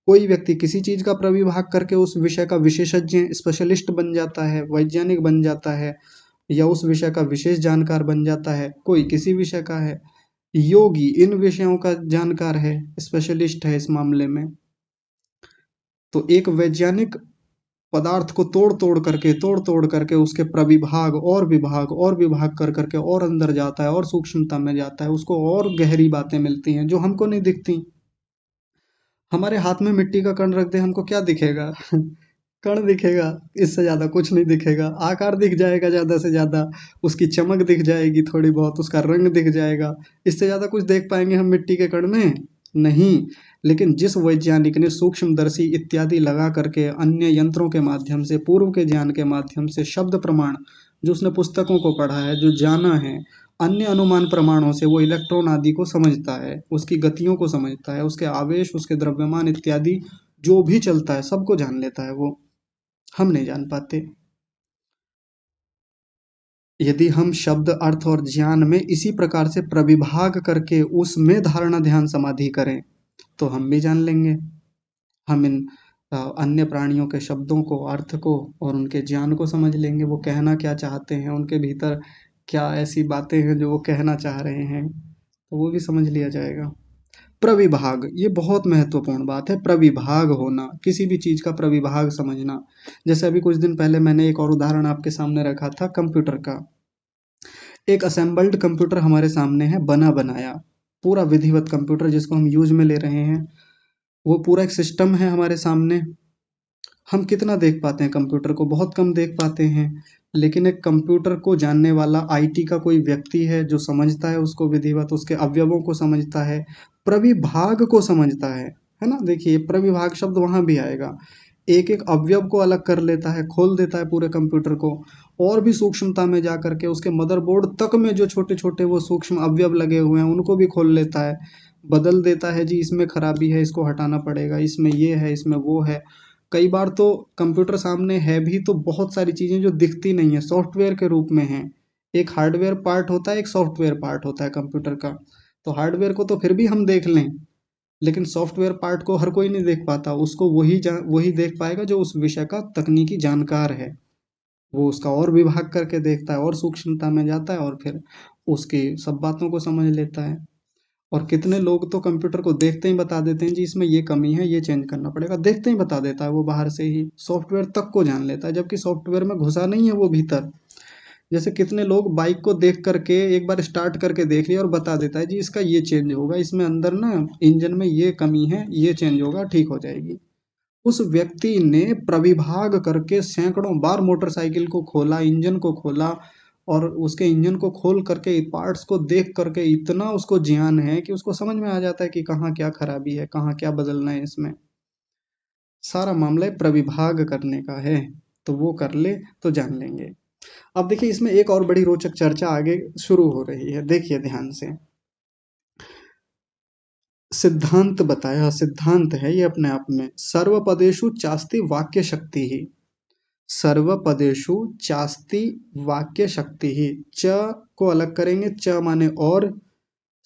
कोई व्यक्ति किसी चीज का प्रविभाग करके उस विषय का विशेषज्ञ, स्पेशलिस्ट बन जाता है, वैज्ञानिक बन जाता है, या उस विषय का विशेष जानकार बन जाता है। कोई किसी विषय का है, योगी इन विषयों का जानकार है, स्पेशलिस्ट है इस मामले में। तो एक वैज्ञानिक पदार्थ को तोड़ तोड़ करके उसके प्रविभाग और विभाग और विभाग कर करके और अंदर जाता है और सूक्ष्मता में जाता है, उसको और गहरी बातें मिलती हैं जो हमको नहीं दिखती। हमारे हाथ में मिट्टी का कण रख दे, हमको क्या दिखेगा? कण दिखेगा, इससे ज्यादा कुछ नहीं दिखेगा। आकार दिख जाएगा ज्यादा से ज्यादा, उसकी चमक दिख जाएगी थोड़ी बहुत, उसका रंग दिख जाएगा, इससे ज्यादा कुछ देख पाएंगे हम मिट्टी के कण में? नहीं। लेकिन जिस वैज्ञानिक ने सूक्ष्मदर्शी इत्यादि लगा करके, अन्य यंत्रों के माध्यम से, पूर्व के ज्ञान के माध्यम से, शब्द प्रमाण जो उसने पुस्तकों को पढ़ा है, जो जाना है, अन्य अनुमान प्रमाणों से वो इलेक्ट्रॉन आदि को समझता है, उसकी गतियों को समझता है, उसके आवेश, उसके द्रव्यमान इत्यादि जो भी चलता है सबको जान लेता है वो। हम नहीं जान पाते। यदि हम शब्द, अर्थ और ज्ञान में इसी प्रकार से प्रविभाग करके उसमें धारणा, ध्यान, समाधि करें, तो हम भी जान लेंगे। हम इन अन्य प्राणियों के शब्दों को, अर्थ को और उनके ज्ञान को समझ लेंगे, वो कहना क्या चाहते हैं, उनके भीतर क्या ऐसी बातें हैं जो वो कहना चाह रहे हैं, तो वो भी समझ लिया जाएगा। प्रविभाग, ये बहुत महत्वपूर्ण बात है, प्रविभाग होना, किसी भी चीज का प्रविभाग समझना। जैसे अभी कुछ दिन पहले मैंने एक और उदाहरण आपके सामने रखा था कंप्यूटर का। एक असेंबल्ड कंप्यूटर हमारे सामने है, बना बनाया, पूरा विधिवत कंप्यूटर जिसको हम यूज में ले रहे हैं, वो पूरा एक सिस्टम है हमारे सामने। हम कितना देख पाते हैं कंप्यूटर को? बहुत कम देख पाते हैं। लेकिन एक कंप्यूटर को जानने वाला आईटी का कोई व्यक्ति है जो समझता है उसको विधिवत, उसके अवयवों को समझता है, प्रविभाग को समझता है ना। देखिए प्रविभाग शब्द वहां भी आएगा। एक एक अवयव को अलग कर लेता है, खोल देता है पूरे कंप्यूटर को, और भी सूक्ष्मता में जा करके उसके मदरबोर्ड तक में जो छोटे छोटे वो सूक्ष्म अवयव लगे हुए हैं उनको भी खोल लेता है, बदल देता है जी इसमें खराबी है, इसको हटाना पड़ेगा, इसमें ये है, इसमें वो है। कई बार तो कंप्यूटर सामने है भी तो बहुत सारी चीज़ें जो दिखती नहीं है सॉफ्टवेयर के रूप में है। एक हार्डवेयर पार्ट होता है, एक सॉफ्टवेयर पार्ट होता है कंप्यूटर का। तो हार्डवेयर को तो फिर भी हम देख लें, लेकिन सॉफ्टवेयर पार्ट को हर कोई नहीं देख पाता, उसको वही देख पाएगा जो उस विषय का तकनीकी जानकार है। वो उसका और विभाग करके देखता है और सूक्ष्मता में जाता है और फिर उसकी सब बातों को समझ लेता है। और कितने लोग तो कंप्यूटर को देखते ही बता देते हैं जी इसमें ये कमी है, ये चेंज करना पड़ेगा, देखते ही बता देता है वो, बाहर से ही सॉफ्टवेयर तक को जान लेता है, जबकि सॉफ्टवेयर में घुसा नहीं है वो भीतर। जैसे कितने लोग बाइक को देख करके एक बार स्टार्ट करके देख लिया और बता देता है जी इसका ये चेंज होगा, इसमें अंदर ना इंजन में ये कमी है, ये चेंज होगा, ठीक हो जाएगी। उस व्यक्ति ने प्रविभाग करके सैकड़ों बार मोटरसाइकिल को खोला, इंजन को खोला, और उसके इंजन को खोल करके पार्ट्स को देख करके इतना उसको ज्ञान है कि उसको समझ में आ जाता है कि कहाँ क्या खराबी है, कहाँ क्या बदलना है इसमें। सारा मामला प्रविभाग करने का है, तो वो कर ले तो जान लेंगे। अब देखिए इसमें एक और बड़ी रोचक चर्चा आगे शुरू हो रही है, देखिए ध्यान से। सिद्धांत बताया, सिद्धांत है ये अपने आप में, सर्वपदेषु चास्ति वाक्य शक्ति ही, सर्वपदेषु चास्ति वाक्य शक्ति ही। च को अलग करेंगे, च माने और,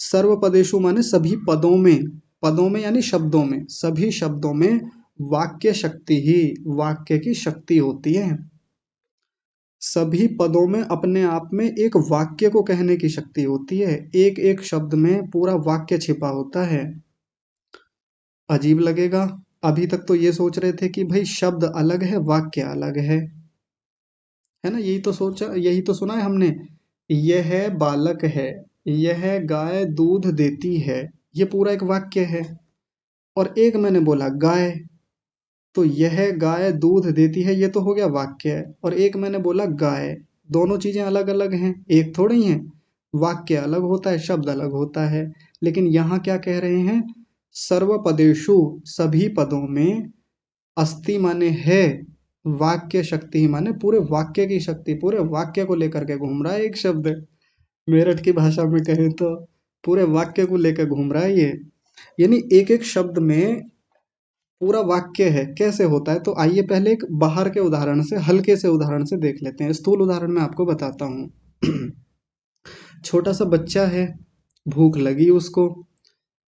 सर्वपदेषु माने सभी पदों में, पदों में यानी शब्दों में, सभी शब्दों में वाक्य शक्ति ही, वाक्य की शक्ति होती है। सभी पदों में अपने आप में एक वाक्य को कहने की शक्ति होती है, एक एक शब्द में पूरा वाक्य छिपा होता है। अजीब लगेगा, अभी तक तो ये सोच रहे थे कि भाई शब्द अलग है वाक्य अलग है ना, यही तो सोचा, यही तो सुना है हमने। यह बालक है, यह गाय दूध देती है, ये पूरा एक वाक्य है। और एक मैंने बोला गाय, तो यह गाय दूध देती है ये तो हो गया वाक्य, और एक मैंने बोला गाय, दोनों चीजें अलग अलग हैं, एक थोड़ी हैं। वाक्य अलग होता है, शब्द अलग होता है। लेकिन यहाँ क्या कह रहे हैं, सर्वपदेषु सभी पदों में, अस्ति माने है, वाक्य शक्ति माने पूरे वाक्य की शक्ति, पूरे वाक्य को लेकर के घूम रहा है एक शब्द, मेरठ की भाषा में कहें तो पूरे वाक्य को लेकर घूम रहा है ये। यानी एक एक शब्द में पूरा वाक्य है, कैसे होता है, तो आइए पहले एक बाहर के उदाहरण से, हल्के से उदाहरण से देख लेते हैं, स्थूल उदाहरण मैं आपको बताता हूँ। छोटा सा बच्चा है, भूख लगी उसको,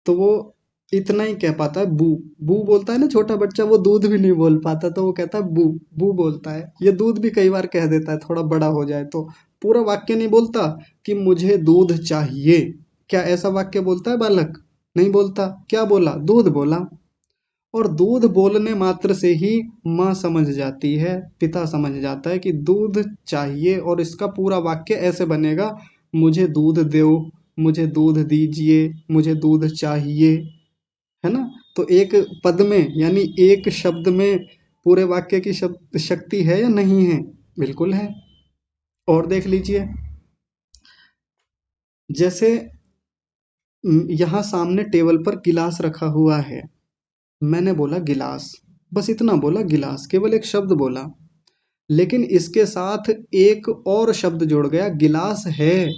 तो वो इतना ही कह पाता है, बू। बू बोलता है ना छोटा बच्चा, वो दूध भी नहीं बोल पाता तो वो कहता है बू, बू बोलता है। ये दूध भी कई बार कह देता है थोड़ा बड़ा हो जाए तो, पूरा वाक्य नहीं बोलता कि मुझे दूध चाहिए, क्या ऐसा वाक्य बोलता है बालक, नहीं बोलता, क्या बोला, दूध बोला। और दूध बोलने मात्र से ही माँ समझ जाती है, पिता समझ जाता है कि दूध चाहिए, और इसका पूरा वाक्य ऐसे बनेगा, मुझे दूध दो, मुझे दूध दीजिए, मुझे दूध चाहिए, है ना। तो एक पद में यानी एक शब्द में पूरे वाक्य की शब्द शक्ति है या नहीं है, बिल्कुल है। और देख लीजिए, जैसे यहाँ सामने टेबल पर गिलास रखा हुआ है, मैंने बोला गिलास, बस इतना बोला गिलास, केवल एक शब्द बोला, लेकिन इसके साथ एक और शब्द जुड़ गया, गिलास है,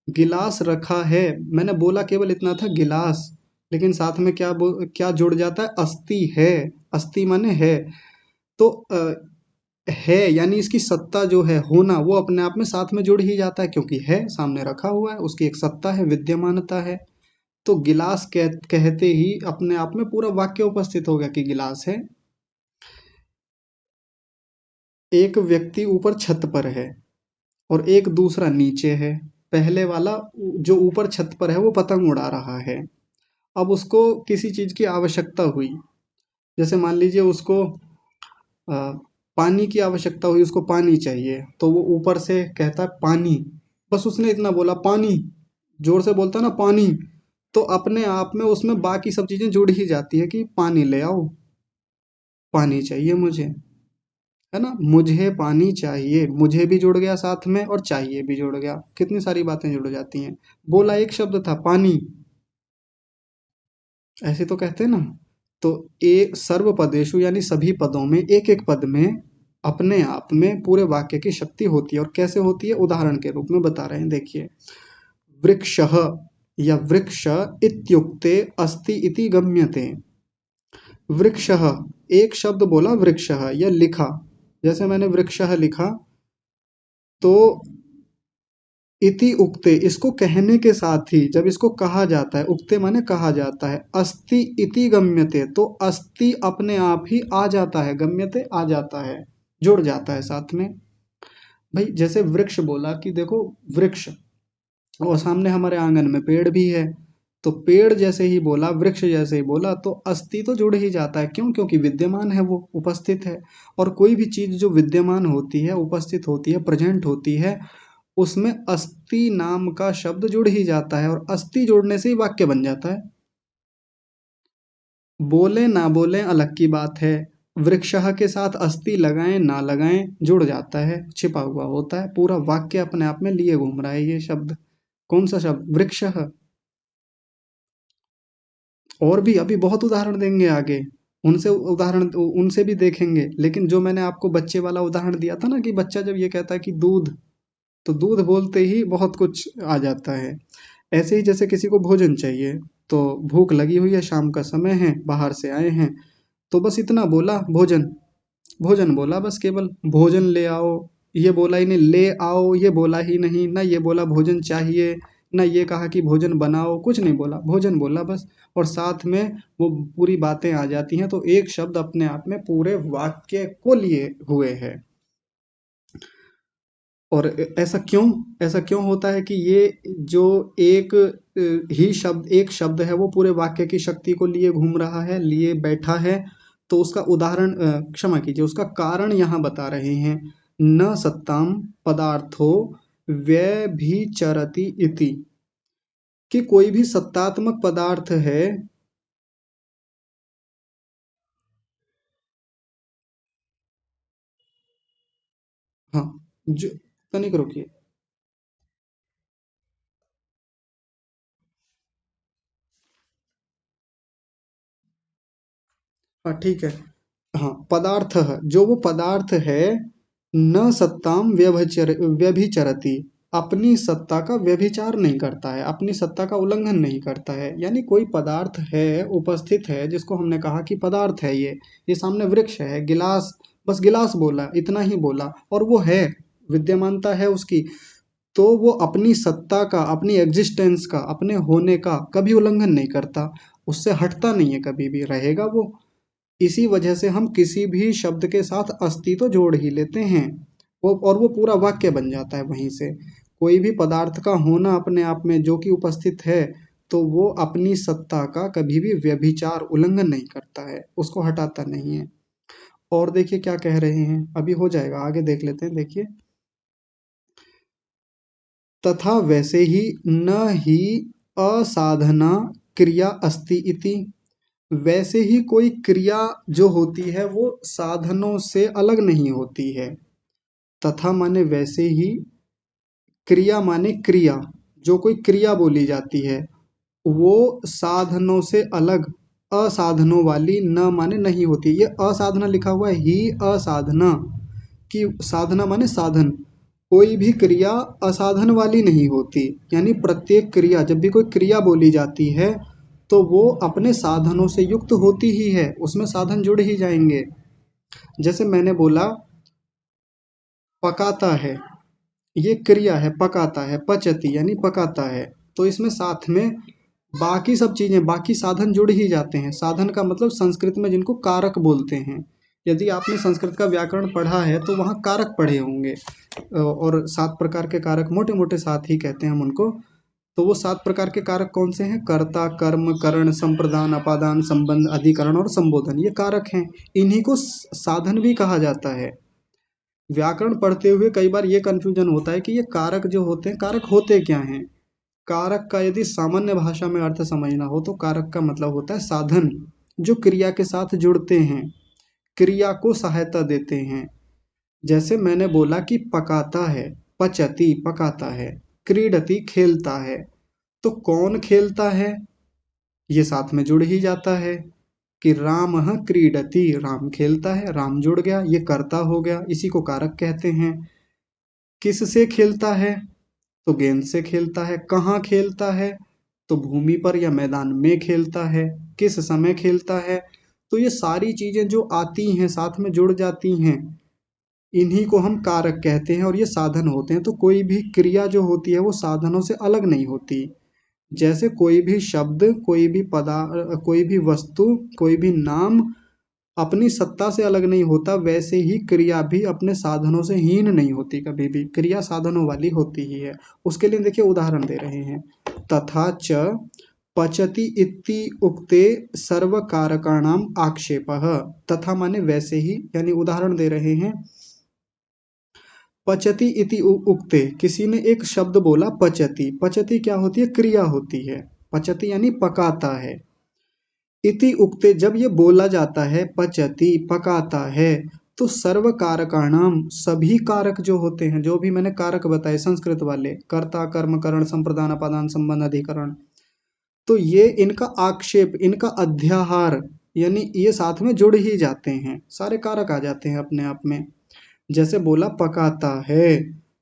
गिलास रखा है। मैंने बोला केवल इतना था गिलास, लेकिन साथ में क्या जुड़ जाता है, अस्थि है, अस्थि माने है। तो है यानी इसकी सत्ता जो है, होना, वो अपने आप में साथ में जुड़ ही जाता है, क्योंकि है सामने रखा हुआ है, उसकी एक सत्ता है, विद्यमानता है। तो गिलास कहते ही अपने आप में पूरा वाक्य उपस्थित हो गया कि गिलास है। एक व्यक्ति ऊपर छत पर है और एक दूसरा नीचे है, पहले वाला जो ऊपर छत पर है वो पतंग उड़ा रहा है। अब उसको किसी चीज की आवश्यकता हुई, जैसे मान लीजिए उसको पानी की आवश्यकता हुई, उसको पानी चाहिए, तो वो ऊपर से कहता है पानी, बस उसने इतना बोला पानी, जोर से बोलता है ना पानी, तो अपने आप में उसमें बाकी सब चीजें जुड़ ही जाती है कि पानी ले आओ, पानी चाहिए मुझे, है ना, मुझे पानी चाहिए, मुझे भी जुड़ गया साथ में और चाहिए भी जुड़ गया, कितनी सारी बातें जुड़ जाती हैं। बोला एक शब्द था पानी, ऐसे तो कहते हैं ना। तो एक सर्वपदेषु यानी सभी पदों में एक एक पद में अपने आप में पूरे वाक्य की शक्ति होती है। और कैसे होती है, उदाहरण के रूप में बता रहे हैं, देखिए। वृक्षः या वृक्ष इत्युक्ते अस्ति इति गम्यते। वृक्षः, एक शब्द बोला वृक्षः या लिखा, जैसे मैंने वृक्षः लिखा, तो इति उक्ते, इसको कहने के साथ ही जब इसको कहा जाता है, उक्ते माने कहा जाता है, अस्ति इति गम्यते, तो अस्ति अपने आप ही आ जाता है, गम्यते आ जाता है, जुड़ जाता है साथ में। भाई जैसे वृक्ष बोला कि देखो वृक्ष, और सामने हमारे आंगन में पेड़ भी है, तो पेड़ जैसे ही बोला, वृक्ष जैसे ही बोला, तो अस्थि तो जुड़ ही जाता है। क्यों? क्योंकि विद्यमान है, वो उपस्थित है। और कोई भी चीज जो विद्यमान होती है, उपस्थित होती है, प्रेजेंट होती है, उसमें अस्थि नाम का शब्द जुड़ ही जाता है, और अस्थि जोड़ने से ही वाक्य बन जाता है। बोले ना बोले अलग की बात है, वृक्षः के साथ अस्थि लगाएं ना लगाएं जुड़ जाता है, छिपा हुआ होता है, पूरा वाक्य अपने आप में लिए घूम रहा है ये शब्द। कौन सा शब्द? वृक्षः। और भी अभी बहुत उदाहरण देंगे आगे, उनसे उदाहरण उनसे भी देखेंगे, लेकिन जो मैंने आपको बच्चे वाला उदाहरण दिया था ना, कि बच्चा जब ये कहता है कि दूध, तो दूध बोलते ही बहुत कुछ आ जाता है। ऐसे ही जैसे किसी को भोजन चाहिए, तो भूख लगी हुई है, शाम का समय है, बाहर से आए हैं, तो बस इतना बोला भोजन, भोजन बोला, बस केवल भोजन ले आओ, ये बोला ही नहीं, ले आओ ये बोला ही नहीं ना, ये बोला भोजन चाहिए ना, ये कहा कि भोजन बनाओ, कुछ नहीं बोला, भोजन बोला बस, और साथ में वो पूरी बातें आ जाती हैं, तो एक शब्द अपने आप में पूरे वाक्य को लिए हुए है। और ऐसा क्यों होता है कि ये जो एक ही शब्द, एक शब्द है, वो पूरे वाक्य की शक्ति को लिए घूम रहा है, लिए बैठा है। तो उसका उदाहरण, क्षमा कीजिए, उसका कारण यहाँ बता रहे हैं। न सत्ताम पदार्थो व्यभिचरति इति, कि कोई भी सत्तात्मक पदार्थ है। हाँ, जो, तनिक रुकिए। हाँ ठीक है। हाँ, पदार्थ है, जो वो पदार्थ है, न सत्ताम व्यभिचरति, अपनी सत्ता का व्यभिचार नहीं करता है, अपनी सत्ता का उल्लंघन नहीं करता है। यानी कोई पदार्थ है, उपस्थित है, जिसको हमने कहा कि पदार्थ है ये सामने वृक्ष है, गिलास, बस गिलास बोला, इतना ही बोला, और वो है, विद्यमानता है उसकी, तो वो अपनी सत्ता का, अपनी एग्जिस्टेंस का, अपने होने का कभी उल्लंघन नहीं करता, उससे हटता नहीं है, कभी भी रहेगा वो। इसी वजह से हम किसी भी शब्द के साथ अस्थि तो जोड़ ही लेते हैं, वो, और वो पूरा वाक्य बन जाता है वहीं से। कोई भी पदार्थ का होना अपने आप में जो कि उपस्थित है, तो वो अपनी सत्ता का कभी भी व्यभिचार, उल्लंघन नहीं करता है, उसको हटाता नहीं है। और देखिए क्या कह रहे हैं, अभी हो जाएगा, आगे देख लेते हैं, देखिए। तथा वैसे ही न ही असाधना क्रिया अस्ति इति, वैसे ही कोई क्रिया जो होती है वो साधनों से अलग नहीं होती है। तथा माने वैसे ही, क्रिया माने क्रिया, जो कोई क्रिया बोली जाती है, वो साधनों से अलग, असाधनों वाली, न माने नहीं होती। ये असाधना लिखा हुआ है, ही असाधना, कि साधना माने साधन, कोई भी क्रिया असाधन वाली नहीं होती। यानी प्रत्येक क्रिया, जब भी कोई क्रिया बोली जाती है, तो वो अपने साधनों से युक्त होती ही है, उसमें साधन जुड़ ही जाएंगे। जैसे मैंने बोला पकाता है, ये क्रिया है, पकाता है, पचती यानी पकाता है, तो इसमें साथ में बाकी सब चीजें, बाकी साधन जुड़ ही जाते हैं। साधन का मतलब संस्कृत में जिनको कारक बोलते हैं, यदि आपने संस्कृत का व्याकरण पढ़ा है तो वहाँ कारक पढ़े होंगे, और 7 प्रकार के कारक, मोटे मोटे 7 ही कहते हैं हम उनको। तो वो 7 प्रकार के कारक कौन से हैं? कर्ता, कर्म, करण, संप्रदान, अपादान, संबंध, अधिकरण और संबोधन, ये कारक हैं। इन्हीं को साधन भी कहा जाता है। व्याकरण पढ़ते हुए कई बार ये कंफ्यूजन होता है कि ये कारक जो होते हैं, कारक होते क्या हैं। कारक का यदि सामान्य भाषा में अर्थ समझना हो, तो कारक का मतलब होता है साधन, जो क्रिया के साथ जुड़ते हैं, क्रिया को सहायता देते हैं। जैसे मैंने बोला कि पकाता है, पचती पकाता है, क्रीडति खेलता है, तो कौन खेलता है, ये साथ में जुड़ ही जाता है। कि रामः क्रीडति, राम खेलता है, राम जुड़ गया, ये कर्ता हो गया, इसी को कारक कहते हैं। किससे खेलता है, तो गेंद से खेलता है। कहाँ खेलता है, तो भूमि पर या मैदान में खेलता है। किस समय खेलता है, तो ये सारी चीजें जो आती हैं साथ में जुड़ जाती हैं, इन्हीं को हम कारक कहते हैं और ये साधन होते हैं। तो कोई भी क्रिया जो होती है वो साधनों से अलग नहीं होती। जैसे कोई भी शब्द, कोई भी पदार्थ, कोई भी वस्तु, कोई भी नाम अपनी सत्ता से अलग नहीं होता, वैसे ही क्रिया भी अपने साधनों से हीन नहीं होती। कभी भी क्रिया साधनों वाली होती ही है। उसके लिए देखिए उदाहरण दे रहे हैं, तथा च पचति इति उक्ते सर्व कारकाणाम आक्षेपः। तथा माने वैसे ही, यानी उदाहरण दे रहे हैं। पचति इति उक्ते, किसी ने एक शब्द बोला पचति। पचति क्या होती है, क्रिया होती है। पचति यानी पकाता है। इति उक्ते, जब ये बोला जाता है पचति, पकाता है, तो सर्व कारकाणाम, सभी कारक जो होते हैं, जो भी मैंने कारक बताए संस्कृत वाले, कर्ता कर्म करण संप्रदान अपादान संबंध अधिकरण, तो ये इनका आक्षेप, इनका अध्याहार, यानी ये साथ में जुड़ ही जाते हैं, सारे कारक आ जाते हैं अपने आप में। जैसे बोला पकाता है,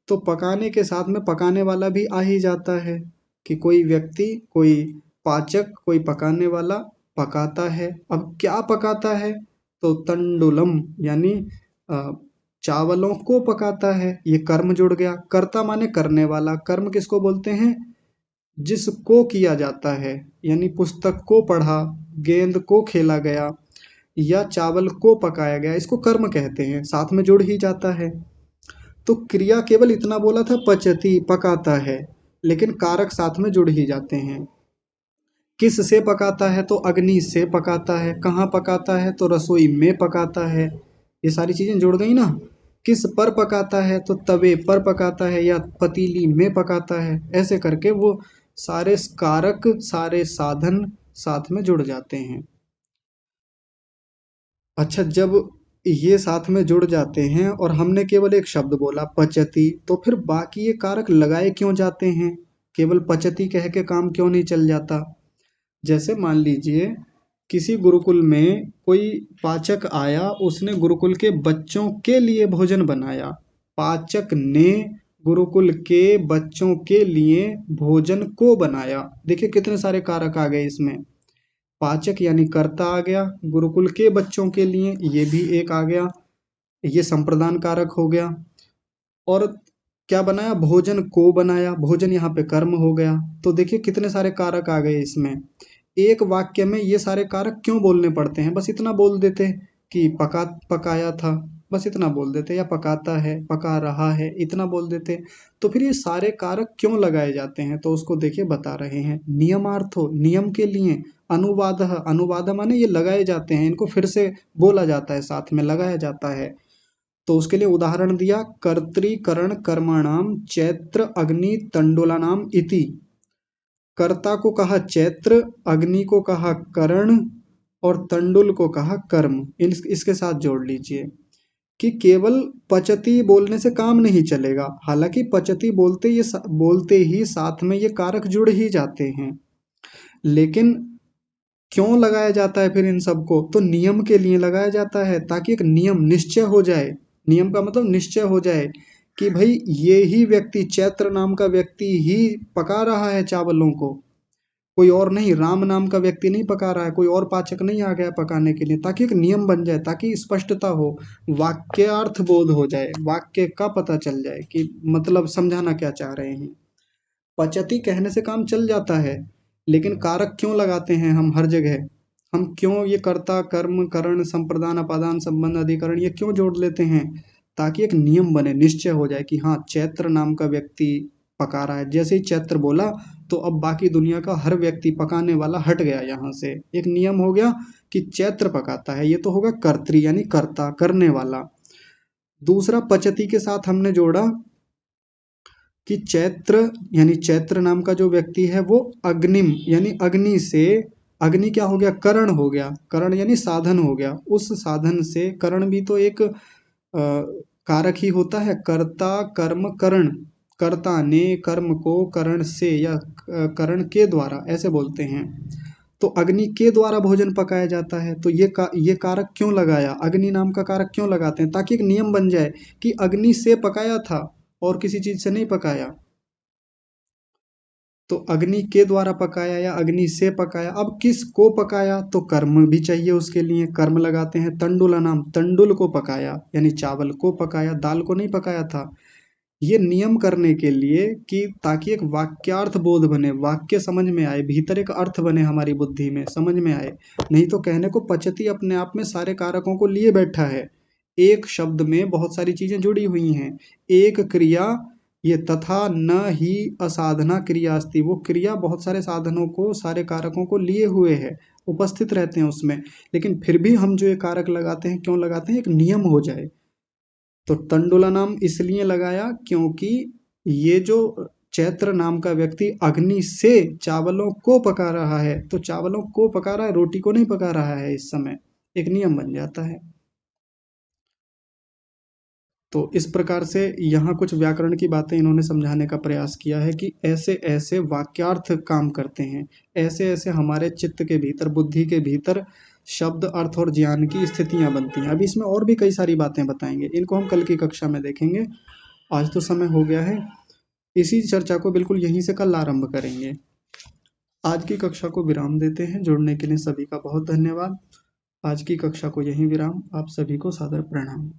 तो पकाने के साथ में पकाने वाला भी आ ही जाता है, कि कोई व्यक्ति, कोई पाचक, कोई पकाने वाला पकाता है। अब क्या पकाता है, तो तंडुलम, यानी अ, चावलों को पकाता है। ये कर्म जुड़ गया। कर्ता माने करने वाला। कर्म किसको बोलते हैं, जिसको किया जाता है, यानी पुस्तक को पढ़ा, गेंद को खेला गया, या चावल को पकाया गया, इसको कर्म कहते हैं, साथ में जुड़ ही जाता है। तो क्रिया केवल इतना बोला था, पचती, पकाता है, लेकिन कारक साथ में जुड़ ही जाते हैं। किस से पकाता है, तो अग्नि से पकाता है। कहाँ पकाता है, तो रसोई में पकाता है। ये सारी चीजें जुड़ गई ना। किस पर पकाता है, तो तवे पर पकाता है या पतीली में पकाता है। ऐसे करके वो सारे कारक, सारे साधन साथ में जुड़ जाते हैं। अच्छा, जब ये साथ में जुड़ जाते हैं और हमने केवल एक शब्द बोला पचती, तो फिर बाकी ये कारक लगाए क्यों जाते हैं, केवल पचती कह के काम क्यों नहीं चल जाता। जैसे मान लीजिए किसी गुरुकुल में कोई पाचक आया, उसने गुरुकुल के बच्चों के लिए भोजन बनाया। पाचक ने गुरुकुल के बच्चों के लिए भोजन को बनाया। देखिए कितने सारे कारक आ गए इसमें। पाचक यानी कर्ता आ गया, गुरुकुल के बच्चों के लिए ये भी एक आ गया, ये संप्रदान कारक हो गया। और क्या बनाया, भोजन को बनाया, भोजन यहाँ पे कर्म हो गया। तो देखिए कितने सारे कारक आ गए इसमें। एक वाक्य में ये सारे कारक क्यों बोलने पड़ते हैं, बस इतना बोल देते कि पकाया था, बस इतना बोल देते, या पकाता है, पका रहा है, इतना बोल देते। तो फिर ये सारे कारक क्यों लगाए जाते हैं, तो उसको देखिए बता रहे हैं। नियमार्थो, नियम के लिए। अनुवाद, अनुवाद माने ये लगाए जाते हैं, इनको फिर से बोला जाता है, साथ में लगाया जाता है। तो उसके लिए उदाहरण दिया, कर्तृकरण कर्मणाम चैत्र अग्नि तंडुलानाम इति। कर्ता को कहा चैत्र, अग्नि को कहा करण, और तंडुल को कहा कर्म। इसके साथ जोड़ लीजिए कि केवल पचती बोलने से काम नहीं चलेगा। हालांकि पचती बोलते ही साथ में ये कारक जुड़ ही जाते हैं, लेकिन क्यों लगाया जाता है फिर इन सबको, तो नियम के लिए लगाया जाता है, ताकि एक नियम निश्चय हो जाए। नियम का मतलब निश्चय हो जाए कि भाई ये ही व्यक्ति, चैत्र नाम का व्यक्ति ही पका रहा है चावलों को, कोई और नहीं। राम नाम का व्यक्ति नहीं पका रहा है, कोई और पाचक नहीं आ गया पकाने के लिए, ताकि एक नियम बन जाए, ताकि स्पष्टता हो, वाक्यार्थ बोध हो जाए, वाक्य का पता चल जाए कि मतलब समझाना क्या चाह रहे हैं। पचती कहने से काम चल जाता है, लेकिन कारक क्यों लगाते हैं हम हर जगह, हम क्यों ये कर्ता कर्म करण संप्रदान अपादान संबंध अधिकरण ये क्यों जोड़ लेते हैं, ताकि एक नियम बने, निश्चय हो जाए कि हाँ चैत्र नाम का व्यक्ति पका रहा है। जैसे ही चैत्र बोला, तो अब बाकी दुनिया का हर व्यक्ति पकाने वाला हट गया, यहाँ से एक नियम हो गया कि चैत्र पकाता है, ये तो होगा कर्तृ यानी कर्ता, करने वाला। दूसरा, पचती के साथ हमने जोड़ा कि चैत्र, यानी चैत्र नाम का जो व्यक्ति है वो अग्निम, यानी अग्नि से, अग्नि क्या हो गया, करण हो गया, करण यानी साधन हो गया, उस साधन से, करण भी तो एक कारक ही होता है। कर्ता कर्म करण, कर्ता ने कर्म को करण से या करण के द्वारा, ऐसे बोलते हैं। तो अग्नि के द्वारा भोजन पकाया जाता है, तो ये कारक क्यों लगाया, अग्नि नाम का कारक क्यों लगाते हैं, ताकि एक नियम बन जाए कि अग्नि से पकाया था और किसी चीज से नहीं पकाया। तो अग्नि के द्वारा पकाया या अग्नि से पकाया। अब किस को पकाया, तो कर्म भी चाहिए, उसके लिए कर्म लगाते हैं। तंडुल नाम, तंडुल को पकाया यानी चावल को पकाया, दाल को नहीं पकाया था। ये नियम करने के लिए कि ताकि एक वाक्यार्थ बोध बने, वाक्य समझ में आए, भीतर एक अर्थ बने, हमारी बुद्धि में समझ में आए। नहीं तो कहने को पचती अपने आप में सारे कारकों को लिए बैठा है। एक शब्द में बहुत सारी चीजें जुड़ी हुई हैं। एक क्रिया, ये तथा न ही असाधना क्रिया अस्ति, वो क्रिया बहुत सारे साधनों को, सारे कारकों को लिए हुए है, उपस्थित रहते हैं उसमें। लेकिन फिर भी हम जो ये कारक लगाते हैं, क्यों लगाते हैं, एक नियम हो जाए। तो तंडुला नाम इसलिए लगाया क्योंकि ये जो चैत्र नाम का व्यक्ति अग्नि से चावलों को पका रहा है, तो चावलों को पका रहा है, रोटी को नहीं पका रहा है, इस समय एक नियम बन जाता है। तो इस प्रकार से यहाँ कुछ व्याकरण की बातें इन्होंने समझाने का प्रयास किया है कि ऐसे ऐसे वाक्यार्थ काम करते हैं, ऐसे ऐसे हमारे चित्त के भीतर, बुद्धि के भीतर शब्द, अर्थ और ज्ञान की स्थितियां बनती हैं। अभी इसमें और भी कई सारी बातें बताएंगे, इनको हम कल की कक्षा में देखेंगे। आज तो समय हो गया है, इसी चर्चा को बिल्कुल यहीं से कल आरंभ करेंगे। आज की कक्षा को विराम देते हैं। जुड़ने के लिए सभी का बहुत धन्यवाद। आज की कक्षा को यहीं विराम। आप सभी को सादर प्रणाम।